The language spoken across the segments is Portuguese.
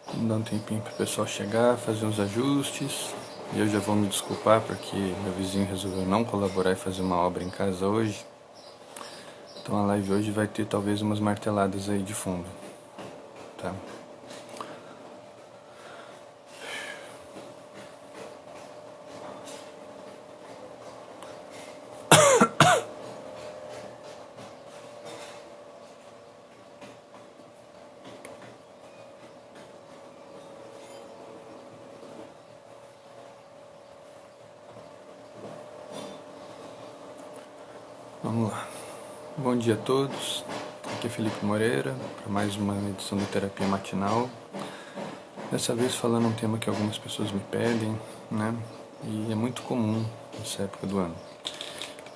Vamos dar um tempinho para o pessoal chegar, fazer uns ajustes. E eu já vou me desculpar porque meu vizinho resolveu não colaborar e fazer uma obra em casa hoje. Então a live hoje vai ter talvez umas marteladas aí de fundo, tá? Vamos lá. Bom dia a todos. Aqui é Felipe Moreira para mais uma edição do Terapia Matinal. Dessa vez falando um tema que algumas pessoas me pedem, né? E é muito comum nessa época do ano.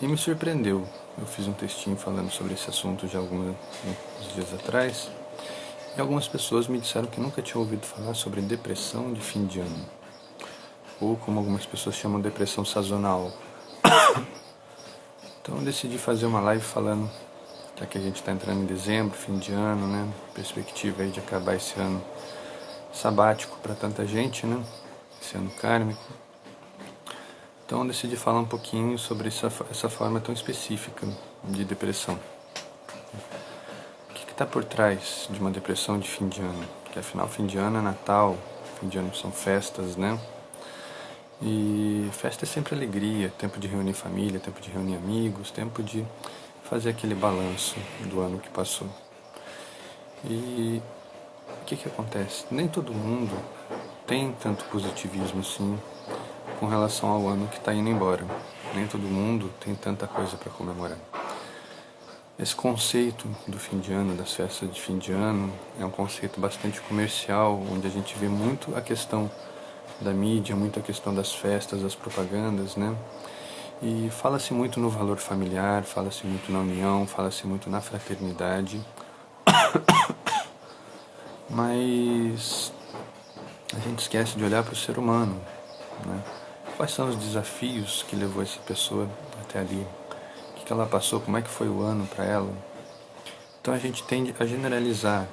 E me surpreendeu. Eu fiz um textinho falando sobre esse assunto já alguns dias atrás. E algumas pessoas me disseram que nunca tinham ouvido falar sobre depressão de fim de ano. Ou como algumas pessoas chamam, depressão sazonal. Então eu decidi fazer uma live falando, já que a gente está entrando em dezembro, fim de ano, né? Perspectiva aí de acabar esse ano sabático para tanta gente, né? Esse ano kármico. Então eu decidi falar um pouquinho sobre essa forma tão específica de depressão. O que está por trás de uma depressão de fim de ano? Porque afinal fim de ano é Natal, fim de ano são festas, né? E festa é sempre alegria, tempo de reunir família, tempo de reunir amigos, tempo de fazer aquele balanço do ano que passou. E o que acontece? Nem todo mundo tem tanto positivismo assim com relação ao ano que está indo embora. Nem todo mundo tem tanta coisa para comemorar. Esse conceito do fim de ano, das festas de fim de ano, é um conceito bastante comercial, onde a gente vê muito a questão da mídia, muito a questão das festas, das propagandas, né? E fala-se muito no valor familiar, fala-se muito na união, fala-se muito na fraternidade. Mas a gente esquece de olhar para o ser humano, né? Quais são os desafios que levou essa pessoa até ali? O que ela passou? Como é que foi o ano para ela? Então a gente tende a generalizar,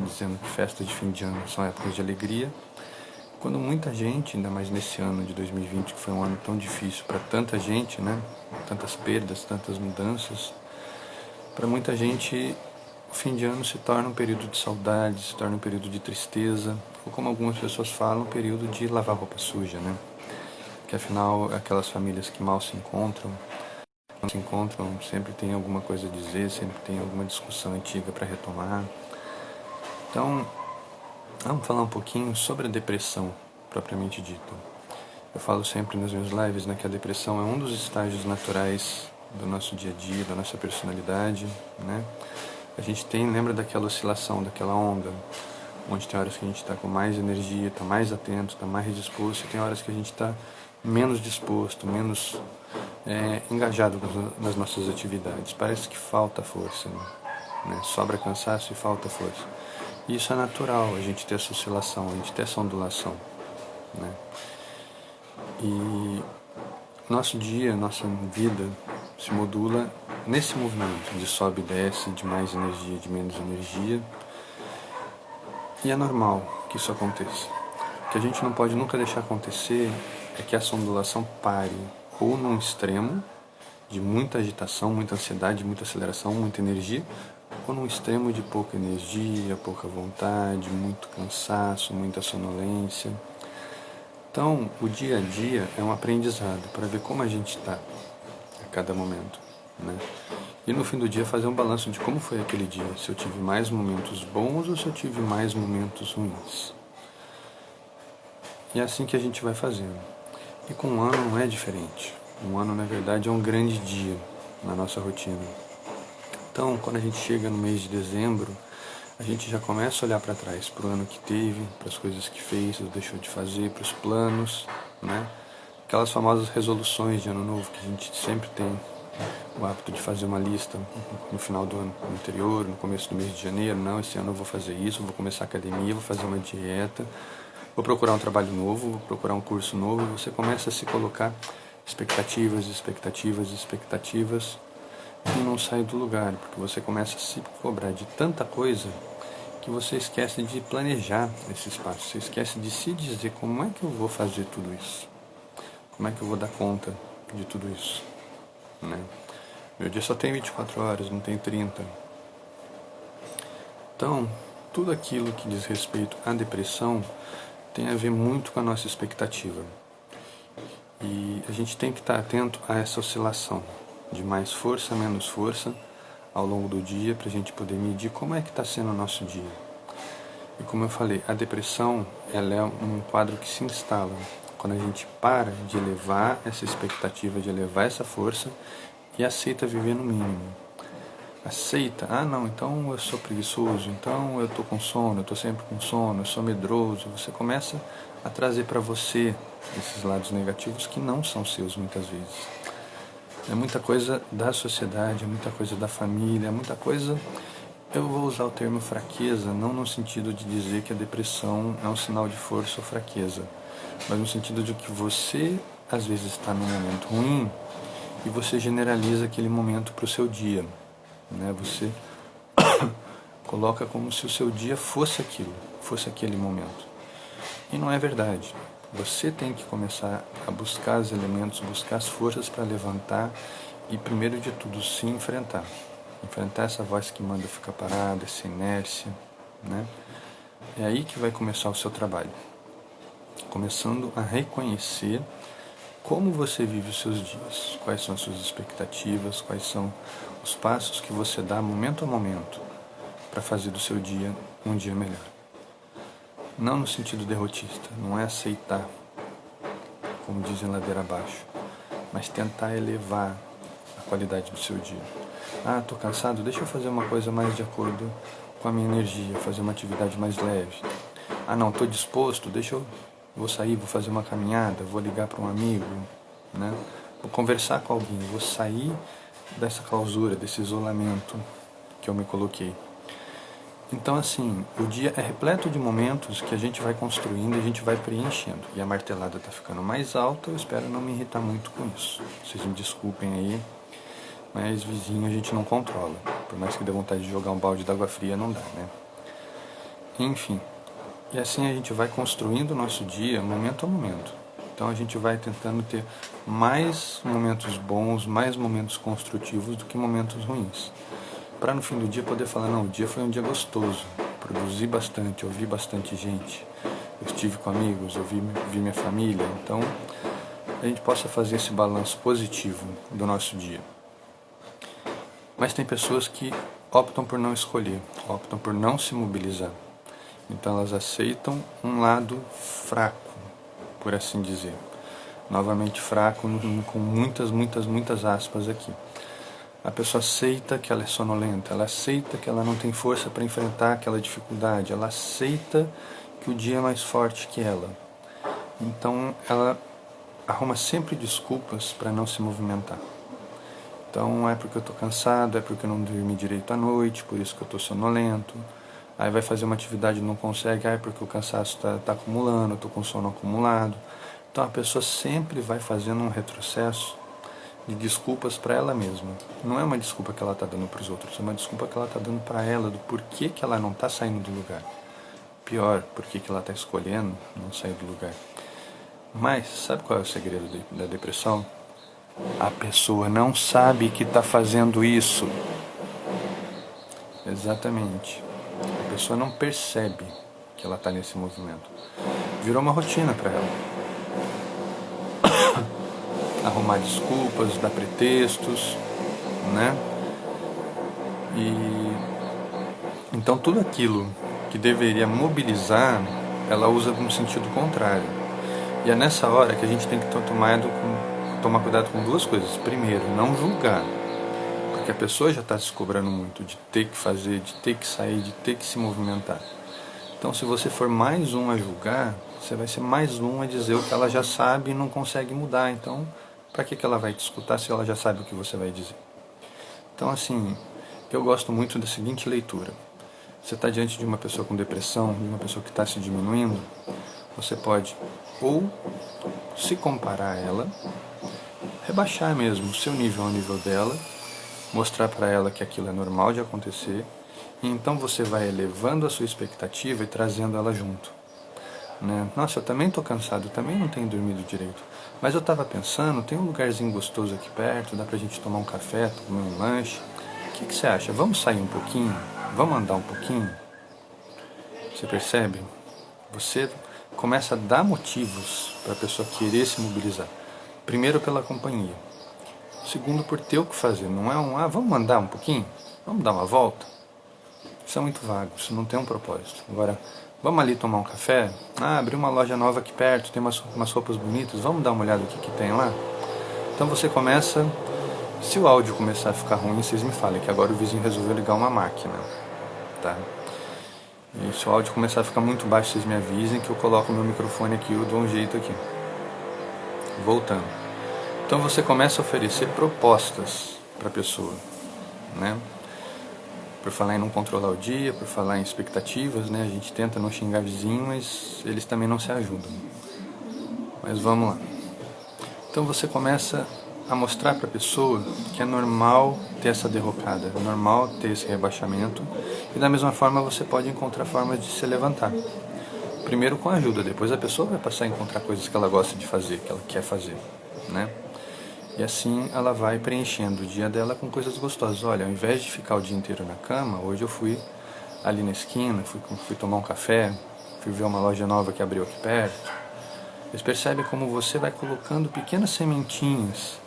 dizendo que festas de fim de ano são épocas de alegria, quando muita gente, ainda mais nesse ano de 2020, que foi um ano tão difícil para tanta gente, né? Tantas perdas, tantas mudanças, para muita gente o fim de ano se torna um período de saudade, se torna um período de tristeza, ou como algumas pessoas falam, um período de lavar roupa suja, né? Que afinal, aquelas famílias que mal se encontram, sempre tem alguma coisa a dizer, sempre tem alguma discussão antiga para retomar. Então, vamos falar um pouquinho sobre a depressão, propriamente dita. Eu falo sempre nas minhas lives, né, que a depressão é um dos estágios naturais do nosso dia a dia, da nossa personalidade, né? A gente lembra daquela oscilação, daquela onda, onde tem horas que a gente está com mais energia, está mais atento, está mais disposto, e tem horas que a gente está menos disposto, menos engajado nas nossas atividades. Parece que falta força, né? Sobra cansaço e falta força. E isso é natural, a gente ter essa oscilação, a gente ter essa ondulação, né? E nosso dia, nossa vida se modula nesse movimento de sobe e desce, de mais energia, de menos energia. E é normal que isso aconteça. O que a gente não pode nunca deixar acontecer é que essa ondulação pare ou num extremo de muita agitação, muita ansiedade, muita aceleração, muita energia, ou num extremo de pouca energia, pouca vontade, muito cansaço, muita sonolência. Então, o dia a dia é um aprendizado para ver como a gente está a cada momento, né? E no fim do dia fazer um balanço de como foi aquele dia, se eu tive mais momentos bons ou se eu tive mais momentos ruins. E é assim que a gente vai fazendo. E com um ano não é diferente. Um ano, na verdade, é um grande dia na nossa rotina. Então, quando a gente chega no mês de dezembro, a gente já começa a olhar para trás, para o ano que teve, para as coisas que fez ou deixou de fazer, para os planos, né? Aquelas famosas resoluções de ano novo que a gente sempre tem o hábito de fazer uma lista no final do ano anterior, no começo do mês de janeiro. Não, esse ano eu vou fazer isso, vou começar a academia, vou fazer uma dieta, vou procurar um trabalho novo, vou procurar um curso novo. E você começa a se colocar Expectativas, expectativas, expectativas, e não sai do lugar, porque você começa a se cobrar de tanta coisa que você esquece de planejar esse espaço, você esquece de se dizer como é que eu vou fazer tudo isso, como é que eu vou dar conta de tudo isso, né? Meu dia só tem 24 horas, não tem 30. Então, tudo aquilo que diz respeito à depressão tem a ver muito com a nossa expectativa. E a gente tem que estar atento a essa oscilação de mais força, menos força ao longo do dia, para a gente poder medir como é que está sendo o nosso dia. E como eu falei, a depressão ela é um quadro que se instala quando a gente para de elevar essa expectativa, de elevar essa força e aceita viver no mínimo. Aceita, não, então eu sou preguiçoso, então eu estou com sono, eu estou sempre com sono, eu sou medroso. Você começa a trazer para você esses lados negativos que não são seus muitas vezes. É muita coisa da sociedade, é muita coisa da família, é muita coisa... Eu vou usar o termo fraqueza, não no sentido de dizer que a depressão é um sinal de força ou fraqueza, mas no sentido de que você, às vezes, está num momento ruim e você generaliza aquele momento para o seu dia, né? Você coloca como se o seu dia fosse aquilo, fosse aquele momento. E não é verdade. Você tem que começar a buscar os elementos, buscar as forças para levantar e, primeiro de tudo, se enfrentar. Enfrentar essa voz que manda ficar parada, essa inércia, né? É aí que vai começar o seu trabalho. Começando a reconhecer como você vive os seus dias, quais são as suas expectativas, quais são os passos que você dá momento a momento para fazer do seu dia um dia melhor. Não no sentido derrotista, não é aceitar, como dizem ladeira abaixo, mas tentar elevar a qualidade do seu dia. Estou cansado, deixa eu fazer uma coisa mais de acordo com a minha energia, fazer uma atividade mais leve. Não, estou disposto, vou sair, vou fazer uma caminhada, vou ligar para um amigo, né? Vou conversar com alguém, vou sair dessa clausura, desse isolamento que eu me coloquei. Então, assim, o dia é repleto de momentos que a gente vai construindo e a gente vai preenchendo. E a martelada está ficando mais alta, eu espero não me irritar muito com isso. Vocês me desculpem aí, mas vizinho a gente não controla. Por mais que dê vontade de jogar um balde d'água fria, não dá, né? Enfim, e assim a gente vai construindo o nosso dia momento a momento. Então a gente vai tentando ter mais momentos bons, mais momentos construtivos do que momentos ruins. Para no fim do dia poder falar, não, o dia foi um dia gostoso, produzi bastante, ouvi bastante gente, eu estive com amigos, eu vi minha família. Então a gente possa fazer esse balanço positivo do nosso dia. Mas tem pessoas que optam por não escolher, optam por não se mobilizar. Então elas aceitam um lado fraco, por assim dizer. Novamente fraco, com muitas aspas aqui. A pessoa aceita que ela é sonolenta, ela aceita que ela não tem força para enfrentar aquela dificuldade, ela aceita que o dia é mais forte que ela. Então ela arruma sempre desculpas para não se movimentar. Então é porque eu estou cansado, é porque eu não dormi direito à noite, por isso que eu estou sonolento. Aí vai fazer uma atividade e não consegue, é porque o cansaço está acumulando, eu estou com sono acumulado. Então a pessoa sempre vai fazendo um retrocesso de desculpas para ela mesma. Não é uma desculpa que ela está dando para os outros, é uma desculpa que ela está dando para ela, do porquê que ela não está saindo do lugar. Pior, porquê que ela está escolhendo não sair do lugar. Mas, sabe qual é o segredo da depressão? A pessoa não sabe que está fazendo isso. Exatamente. A pessoa não percebe que ela está nesse movimento. Virou uma rotina para ela. Arrumar desculpas, dar pretextos, né? E então tudo aquilo que deveria mobilizar, ela usa no sentido contrário. E é nessa hora que a gente tem que tomar cuidado com duas coisas. Primeiro, não julgar, porque a pessoa já está se cobrando muito de ter que fazer, de ter que sair, de ter que se movimentar. Então, se você for mais um a julgar, você vai ser mais um a dizer o que ela já sabe e não consegue mudar. Então, para que ela vai te escutar se ela já sabe o que você vai dizer? Então, assim, eu gosto muito da seguinte leitura. Você está diante de uma pessoa com depressão, de uma pessoa que está se diminuindo, você pode ou se comparar a ela rebaixar mesmo o seu nível ao nível dela, mostrar para ela que aquilo é normal de acontecer, e então você vai elevando a sua expectativa e trazendo ela junto. Né? Nossa, eu também estou cansado, eu também não tenho dormido direito, mas eu estava pensando, tem um lugarzinho gostoso aqui perto, dá pra gente tomar um café, comer um lanche. O que você acha? Vamos sair um pouquinho? Vamos andar um pouquinho? Você percebe? Você começa a dar motivos para a pessoa querer se mobilizar. Primeiro pela companhia. Segundo por ter o que fazer. Não é vamos andar um pouquinho? Vamos dar uma volta? Isso é muito vago, isso não tem um propósito. Agora, vamos ali tomar um café? Abriu uma loja nova aqui perto, tem umas roupas bonitas, vamos dar uma olhada no que tem lá? Então você começa, se o áudio começar a ficar ruim, vocês me falem, que agora o vizinho resolveu ligar uma máquina, tá? E se o áudio começar a ficar muito baixo, vocês me avisem que eu coloco o meu microfone aqui, eu dou um jeito aqui. Voltando. Então você começa a oferecer propostas para a pessoa, né? Por falar em não controlar o dia, por falar em expectativas, né? A gente tenta não xingar vizinho, mas eles também não se ajudam. Mas vamos lá. Então você começa a mostrar para a pessoa que é normal ter essa derrocada, é normal ter esse rebaixamento, e da mesma forma você pode encontrar formas de se levantar. Primeiro com ajuda, depois a pessoa vai passar a encontrar coisas que ela gosta de fazer, que ela quer fazer, né? E assim ela vai preenchendo o dia dela com coisas gostosas. Olha, ao invés de ficar o dia inteiro na cama, hoje eu fui ali na esquina, fui tomar um café, fui ver uma loja nova que abriu aqui perto. Vocês percebem como você vai colocando pequenas sementinhas.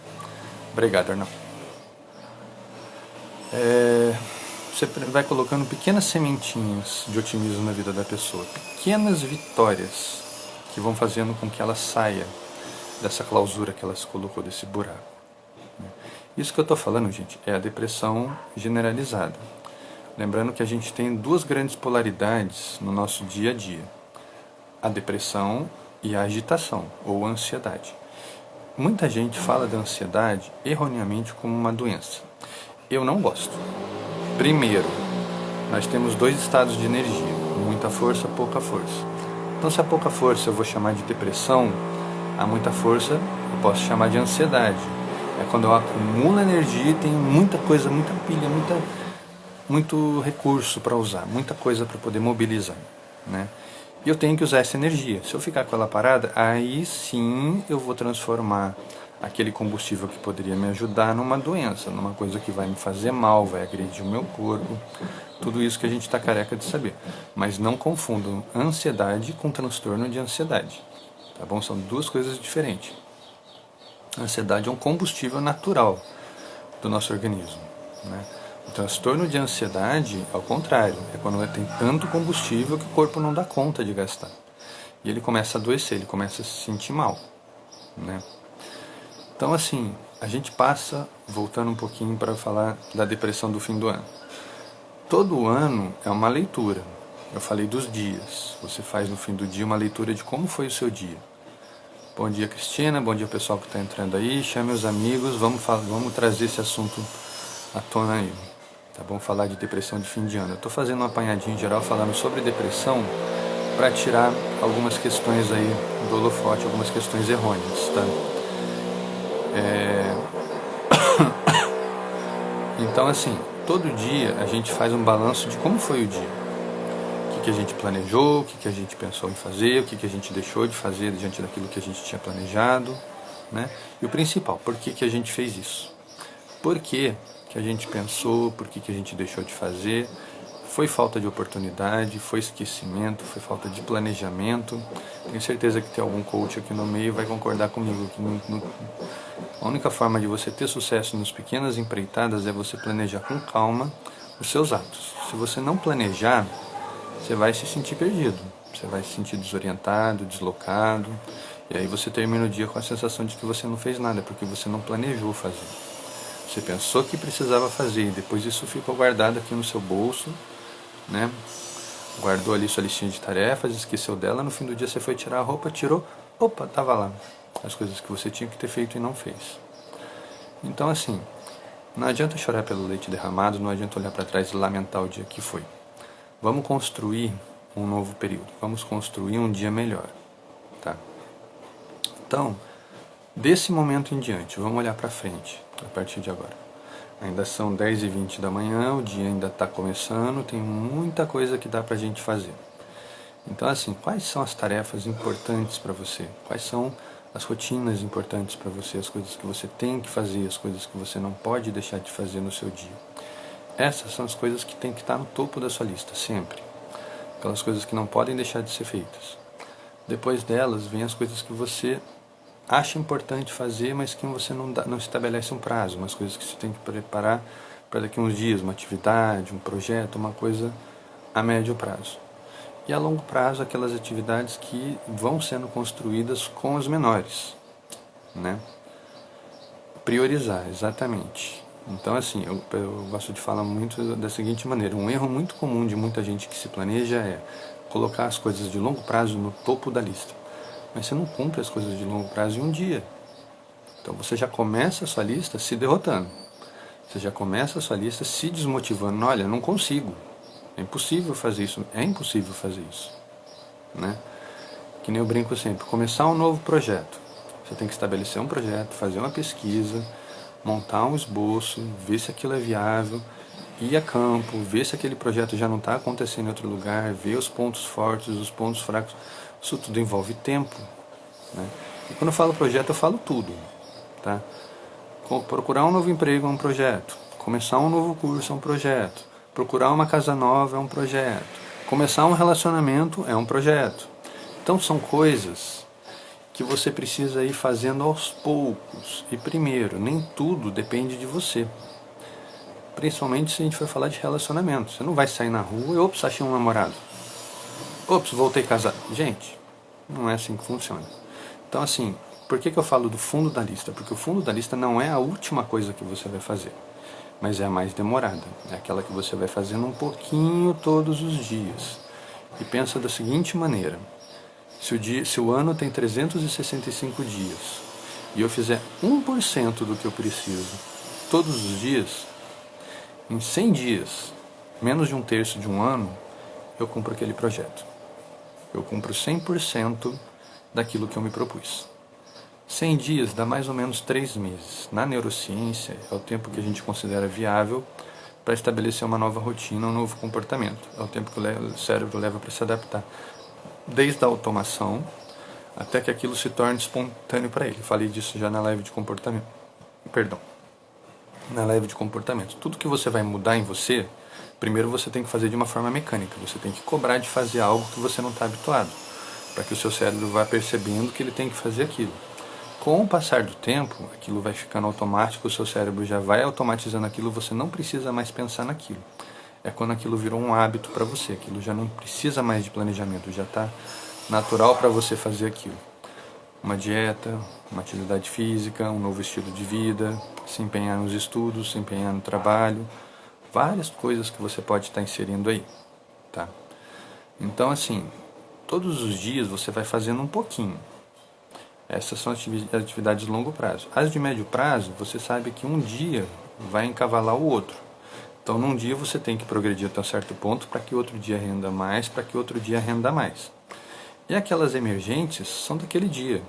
Obrigado, Arnaldo. Você vai colocando pequenas sementinhas de otimismo na vida da pessoa. Pequenas vitórias que vão fazendo com que ela saia dessa clausura que ela se colocou, desse buraco. Isso que eu estou falando, gente, é a depressão generalizada. Lembrando que a gente tem duas grandes polaridades no nosso dia a dia. A depressão e a agitação, ou a ansiedade. Muita gente fala da ansiedade erroneamente como uma doença. Eu não gosto. Primeiro, nós temos dois estados de energia, muita força, pouca força. Então, se a pouca força eu vou chamar de depressão, a muita força eu posso chamar de ansiedade. É quando eu acumulo energia e tenho muita coisa, muita pilha, muito recurso para usar, muita coisa para poder mobilizar, né? E eu tenho que usar essa energia. Se eu ficar com ela parada, aí sim eu vou transformar aquele combustível que poderia me ajudar numa doença, numa coisa que vai me fazer mal, vai agredir o meu corpo. Tudo isso que a gente está careca de saber. Mas não confundam ansiedade com transtorno de ansiedade. Tá bom? São duas coisas diferentes. A ansiedade é um combustível natural do nosso organismo, né? O transtorno de ansiedade, ao contrário, é quando tem tanto combustível que o corpo não dá conta de gastar. E ele começa a adoecer, ele começa a se sentir mal, né? Então, assim, a gente passa, voltando um pouquinho para falar da depressão do fim do ano. Todo ano é uma leitura. Eu falei dos dias. Você faz no fim do dia uma leitura de como foi o seu dia. Bom dia, Cristina. Bom dia, pessoal que está entrando aí. Chame os amigos. Vamos trazer esse assunto à tona aí. Tá bom? Falar de depressão de fim de ano. Eu estou fazendo um apanhadinho geral falando sobre depressão para tirar algumas questões aí do holofote, algumas questões errôneas, tá? Então, assim, todo dia a gente faz um balanço de como foi o dia. O que a gente planejou, o que a gente pensou em fazer, o que a gente deixou de fazer diante daquilo que a gente tinha planejado, né? E o principal, por que a gente fez isso? Por que a gente pensou, por que a gente deixou de fazer? Foi falta de oportunidade, foi esquecimento, foi falta de planejamento. Tenho certeza que tem algum coach aqui no meio vai concordar comigo que a única forma de você ter sucesso nas pequenas empreitadas é você planejar com calma os seus atos. Se você não planejar, você vai se sentir perdido, você vai se sentir desorientado, deslocado, e aí você termina o dia com a sensação de que você não fez nada, porque você não planejou fazer. Você pensou que precisava fazer, e depois isso ficou guardado aqui no seu bolso, né? Guardou ali sua listinha de tarefas, esqueceu dela, no fim do dia você foi tirar a roupa, tirou, opa, estava lá. As coisas que você tinha que ter feito e não fez. Então, assim, não adianta chorar pelo leite derramado, não adianta olhar para trás e lamentar o dia que foi. Vamos construir um novo período, vamos construir um dia melhor, tá? Então, Desse momento em diante, vamos olhar para frente, a partir de agora. Ainda são 10h20 da manhã, o dia ainda está começando, tem muita coisa que dá para a gente fazer. Então, assim, quais são as tarefas importantes para você? Quais são as rotinas importantes para você? As coisas que você tem que fazer, as coisas que você não pode deixar de fazer no seu dia. Essas são as coisas que tem que estar no topo da sua lista, sempre. Aquelas coisas que não podem deixar de ser feitas. Depois delas, vem as coisas que você acha importante fazer, mas que você não estabelece um prazo. Umas coisas que você tem que preparar para daqui a uns dias, uma atividade, um projeto, uma coisa a médio prazo. E a longo prazo, aquelas atividades que vão sendo construídas com os menores, né? Priorizar, exatamente. Então, assim, eu gosto de falar muito da seguinte maneira: um erro muito comum de muita gente que se planeja é colocar as coisas de longo prazo no topo da lista. Mas você não cumpre as coisas de longo prazo em um dia. Então você já começa a sua lista se derrotando. Você já começa a sua lista se desmotivando. Olha, não consigo. É impossível fazer isso. É impossível fazer isso, né? Que nem eu brinco sempre. Começar um novo projeto. Você tem que estabelecer um projeto, fazer uma pesquisa, montar um esboço, ver se aquilo é viável, ir a campo, ver se aquele projeto já não está acontecendo em outro lugar, ver os pontos fortes, os pontos fracos. Isso tudo envolve tempo, né? E quando eu falo projeto, eu falo tudo, tá? Procurar um novo emprego é um projeto. Começar um novo curso é um projeto. Procurar uma casa nova é um projeto. Começar um relacionamento é um projeto. Então são coisas que você precisa ir fazendo aos poucos. E primeiro, nem tudo depende de você. Principalmente se a gente for falar de relacionamento. Você não vai sair na rua e, ops, achei um namorado. Ops, voltei casado. Gente, não é assim que funciona. Então, assim, por que eu falo do fundo da lista? Porque o fundo da lista não é a última coisa que você vai fazer, mas é a mais demorada. É aquela que você vai fazendo um pouquinho todos os dias. E pensa da seguinte maneira: se o ano tem 365 dias e eu fizer 1% do que eu preciso todos os dias, em 100 dias, menos de um terço de um ano, eu cumpro aquele projeto. Eu cumpro 100% daquilo que eu me propus. 100 dias dá mais ou menos 3 meses. Na neurociência, é o tempo que a gente considera viável para estabelecer uma nova rotina, um novo comportamento. É o tempo que o cérebro leva para se adaptar. Desde a automação até que aquilo se torne espontâneo para ele. Falei disso já na live de comportamento. Perdão. Na live de comportamento. Tudo que você vai mudar em você, primeiro você tem que fazer de uma forma mecânica. Você tem que cobrar de fazer algo que você não está habituado, para que o seu cérebro vá percebendo que ele tem que fazer aquilo. Com o passar do tempo, aquilo vai ficando automático, o seu cérebro já vai automatizando aquilo, você não precisa mais pensar naquilo. É quando aquilo virou um hábito para você, aquilo já não precisa mais de planejamento, já está natural para você fazer aquilo. Uma dieta, uma atividade física, um novo estilo de vida, se empenhar nos estudos, se empenhar no trabalho, várias coisas que você pode estar inserindo aí, tá? Então, assim, todos os dias você vai fazendo um pouquinho. Essas são atividades de longo prazo. As de médio prazo, você sabe que um dia vai encavalar o outro. Então, num dia você tem que progredir até um certo ponto para que outro dia renda mais, para que outro dia renda mais. E aquelas emergentes são daquele dia.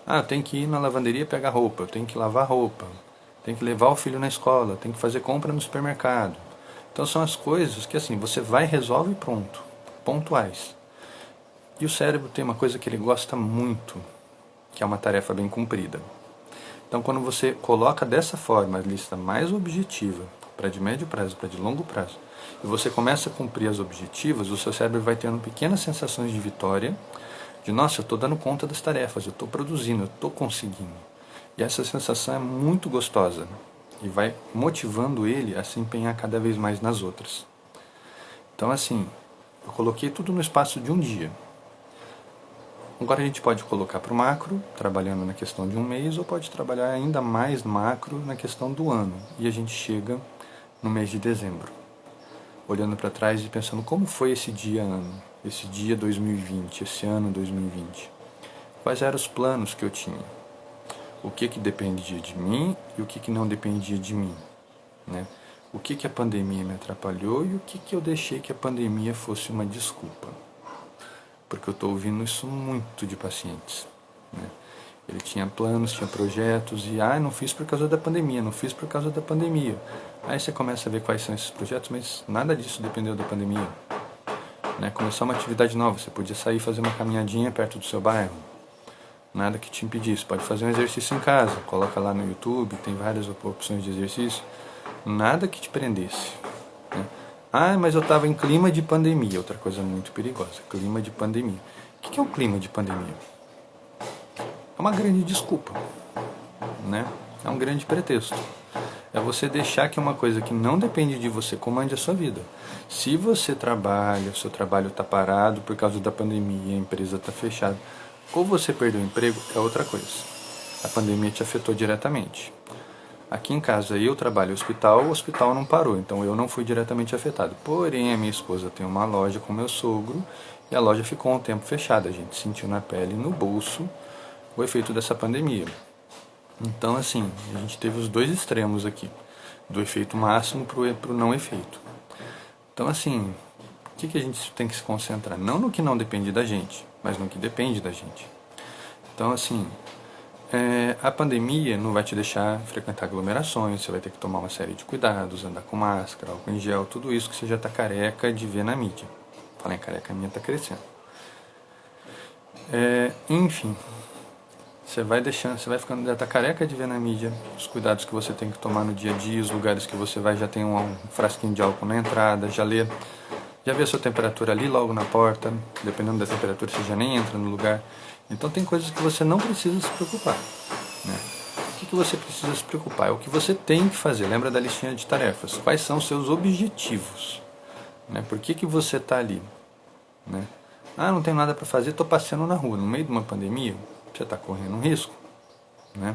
Ah, eu tenho que ir na lavanderia pegar roupa, eu tenho que lavar roupa, tenho que levar o filho na escola, tenho que fazer compra no supermercado. Então são as coisas que assim, você vai, resolve e pronto, pontuais. E o cérebro tem uma coisa que ele gosta muito, que é uma tarefa bem cumprida. Então quando você coloca dessa forma a lista mais objetiva, para de médio prazo, para de longo prazo, e você começa a cumprir as objetivas, o seu cérebro vai tendo pequenas sensações de vitória, de nossa, eu estou dando conta das tarefas, eu estou produzindo, eu estou conseguindo. E essa sensação é muito gostosa e vai motivando ele a se empenhar cada vez mais nas outras. Então assim, eu coloquei tudo no espaço de um dia. Agora a gente pode colocar para o macro, trabalhando na questão de um mês, ou pode trabalhar ainda mais macro na questão do ano. E a gente chega no mês de dezembro, olhando para trás e pensando como foi esse dia 2020, esse ano 2020. Quais eram os planos que eu tinha? O que dependia de mim e o que não dependia de mim, né? O que a pandemia me atrapalhou e o que eu deixei que a pandemia fosse uma desculpa. Porque eu estou ouvindo isso muito de pacientes, né? Ele tinha planos, tinha projetos e, não fiz por causa da pandemia, não fiz por causa da pandemia. Aí você começa a ver quais são esses projetos, mas nada disso dependeu da pandemia. Né? Começar uma atividade nova, você podia sair e fazer uma caminhadinha perto do seu bairro. Nada que te impedisse. Pode fazer um exercício em casa, coloca lá no YouTube, tem várias opções de exercício. Nada que te prendesse. Né? Mas eu estava em clima de pandemia, outra coisa muito perigosa, clima de pandemia. O que é um clima de pandemia? É uma grande desculpa, né? É um grande pretexto. É você deixar que uma coisa que não depende de você comande a sua vida. Se você trabalha, seu trabalho está parado por causa da pandemia, a empresa está fechada, ou você perdeu o emprego, é outra coisa. A pandemia te afetou diretamente. Aqui em casa eu trabalho no hospital, o hospital não parou, então eu não fui diretamente afetado. Porém, a minha esposa tem uma loja com meu sogro e a loja ficou um tempo fechada. A gente sentiu na pele, no bolso, o efeito dessa pandemia. Então, assim, a gente teve os dois extremos aqui, do efeito máximo para o não efeito. Então, assim, o que a gente tem que se concentrar? Não no que não depende da gente, mas no que depende da gente. Então, assim, a pandemia não vai te deixar frequentar aglomerações, você vai ter que tomar uma série de cuidados, andar com máscara, álcool em gel, tudo isso que você já está careca de ver na mídia. Falar em careca, a minha está crescendo. Enfim, você vai ficando, já está careca de ver na mídia os cuidados que você tem que tomar no dia a dia, os lugares que você vai, já tem um frasquinho de álcool na entrada, já vê a sua temperatura ali logo na porta, dependendo da temperatura você já nem entra no lugar. Então tem coisas que você não precisa se preocupar. Né? O que você precisa se preocupar? É o que você tem que fazer. Lembra da listinha de tarefas? Quais são os seus objetivos? Né? Por que você está ali? Né? Não tenho nada para fazer, estou passeando na rua. No meio de uma pandemia, você está correndo um risco. Né?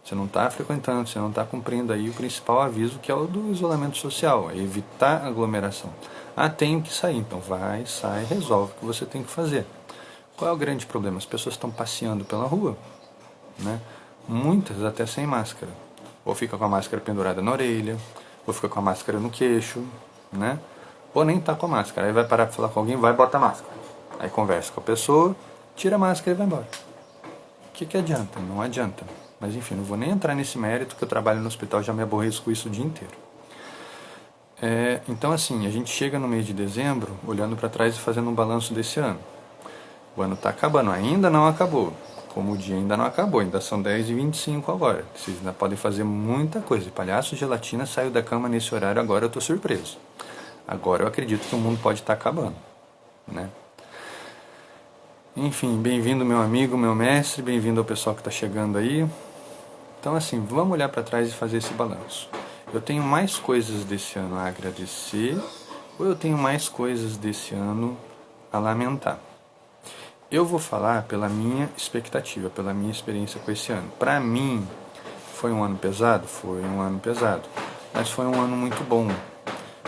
Você não está frequentando, você não está cumprindo aí o principal aviso, que é o do isolamento social, é evitar aglomeração. Tenho que sair, então vai, sai, resolve o que você tem que fazer. Qual é o grande problema? As pessoas estão passeando pela rua, né? Muitas até sem máscara. Ou fica com a máscara pendurada na orelha, ou fica com a máscara no queixo, né? Ou nem tá com a máscara. Aí vai parar para falar com alguém, vai botar a máscara. Aí conversa com a pessoa, tira a máscara e vai embora. O que adianta? Não adianta. Mas enfim, não vou nem entrar nesse mérito, que eu trabalho no hospital, já me aborreço com isso o dia inteiro. Então assim, a gente chega no mês de dezembro, olhando para trás e fazendo um balanço desse ano. O ano está acabando, ainda não acabou. Como o dia ainda não acabou, ainda são 10h25 agora. Vocês ainda podem fazer muita coisa. Palhaço Gelatina saiu da cama nesse horário, agora eu estou surpreso. Agora eu acredito que o mundo pode estar acabando. Né? Enfim, bem-vindo meu amigo, meu mestre, bem-vindo ao pessoal que está chegando aí. Então assim, vamos olhar para trás e fazer esse balanço. Eu tenho mais coisas desse ano a agradecer ou eu tenho mais coisas desse ano a lamentar? Eu vou falar pela minha expectativa, pela minha experiência com esse ano. Para mim, foi um ano pesado? Foi um ano pesado. Mas foi um ano muito bom.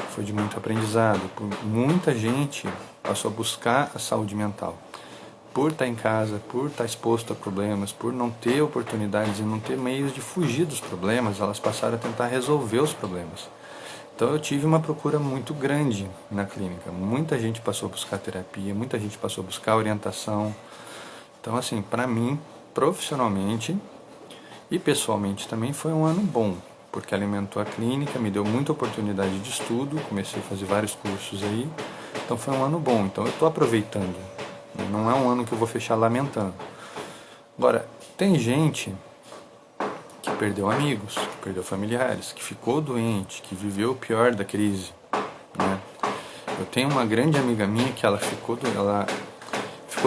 Foi de muito aprendizado. Muita gente passou a buscar a saúde mental. Por estar em casa, por estar exposto a problemas, por não ter oportunidades e não ter meios de fugir dos problemas, elas passaram a tentar resolver os problemas. Então eu tive uma procura muito grande na clínica. Muita gente passou a buscar terapia, muita gente passou a buscar orientação. Então assim, para mim, profissionalmente e pessoalmente também foi um ano bom, porque alimentou a clínica, me deu muita oportunidade de estudo, comecei a fazer vários cursos aí. Então foi um ano bom, então eu estou aproveitando. Não é um ano que eu vou fechar lamentando. Agora, tem gente que perdeu amigos, que perdeu familiares, que ficou doente, que viveu o pior da crise. Né? Eu tenho uma grande amiga minha que ela ficou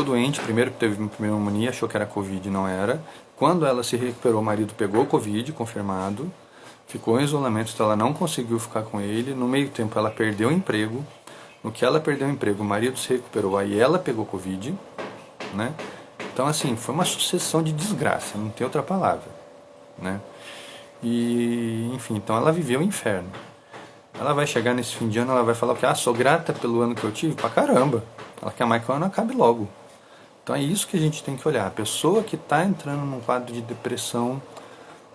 doente, primeiro que teve uma pneumonia, achou que era Covid, não era. Quando ela se recuperou, o marido pegou Covid, confirmado, ficou em isolamento, então ela não conseguiu ficar com ele. No meio tempo ela perdeu o emprego. No que ela perdeu o emprego, o marido se recuperou, aí ela pegou Covid, né? Então, assim, foi uma sucessão de desgraça, não tem outra palavra, né? E, enfim, então ela viveu o inferno. Ela vai chegar nesse fim de ano, ela vai falar que, sou grata pelo ano que eu tive, pra caramba. Ela quer mais que o ano acabe logo. Então é isso que a gente tem que olhar. A pessoa que está entrando num quadro de depressão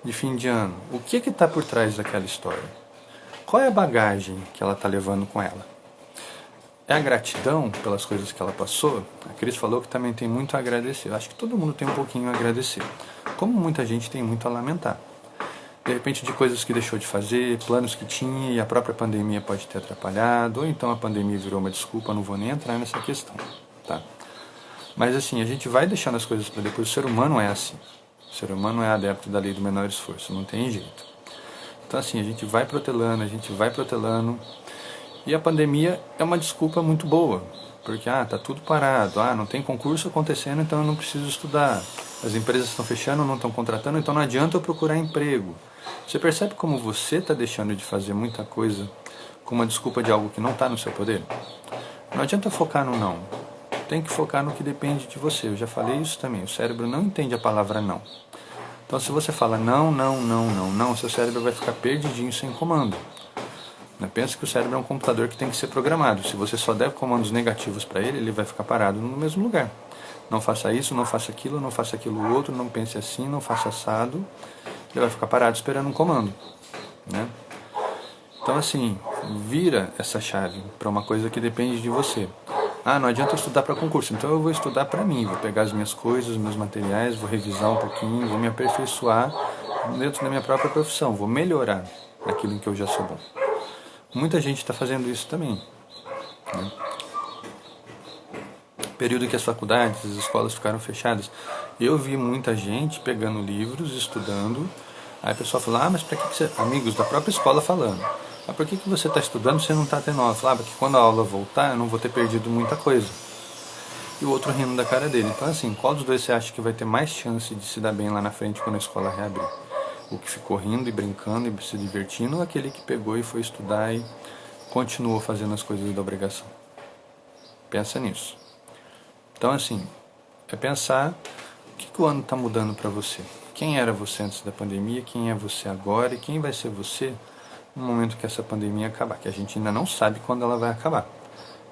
de fim de ano, o que está por trás daquela história? Qual é a bagagem que ela está levando com ela? É a gratidão pelas coisas que ela passou? A Cris falou que também tem muito a agradecer. Eu acho que todo mundo tem um pouquinho a agradecer. Como muita gente tem muito a lamentar. De repente de coisas que deixou de fazer, planos que tinha e a própria pandemia pode ter atrapalhado, ou então a pandemia virou uma desculpa, não vou nem entrar nessa questão, tá? Mas assim, a gente vai deixando as coisas para depois. O ser humano é assim. O ser humano é adepto da lei do menor esforço, não tem jeito. Então assim, a gente vai protelando, e a pandemia é uma desculpa muito boa, porque tá tudo parado, não tem concurso acontecendo, então eu não preciso estudar. As empresas estão fechando, não estão contratando, então não adianta eu procurar emprego. Você percebe como você está deixando de fazer muita coisa com uma desculpa de algo que não está no seu poder? Não adianta focar no não. Tem que focar no que depende de você. Eu já falei isso também. O cérebro não entende a palavra não. Então se você fala não, não, não, não, não, seu cérebro vai ficar perdidinho sem comando. Pensa que o cérebro é um computador que tem que ser programado. Se você só der comandos negativos para ele, ele vai ficar parado no mesmo lugar. Não faça isso, não faça aquilo outro, não pense assim, não faça assado. Ele vai ficar parado esperando um comando, né? Então assim, vira essa chave para uma coisa que depende de você. Não adianta eu estudar para concurso, então eu vou estudar para mim, vou pegar as minhas coisas, meus materiais, vou revisar um pouquinho, vou me aperfeiçoar dentro da minha própria profissão, vou melhorar aquilo em que eu já sou bom. Muita gente está fazendo isso também, né? Período que as faculdades, as escolas ficaram fechadas, eu vi muita gente pegando livros, estudando. Aí a pessoa fala, mas para que você... Amigos da própria escola falando, por que você está estudando se você não está tendo aula? Fala, porque quando a aula voltar eu não vou ter perdido muita coisa. E o outro rindo da cara dele. Então assim, qual dos dois você acha que vai ter mais chance de se dar bem lá na frente quando a escola reabrir? O que ficou rindo e brincando e se divertindo, ou aquele que pegou e foi estudar e continuou fazendo as coisas da obrigação? Pensa nisso. Então assim, é pensar o que o ano está mudando para você. Quem era você antes da pandemia, quem é você agora e quem vai ser você no momento que essa pandemia acabar, que a gente ainda não sabe quando ela vai acabar.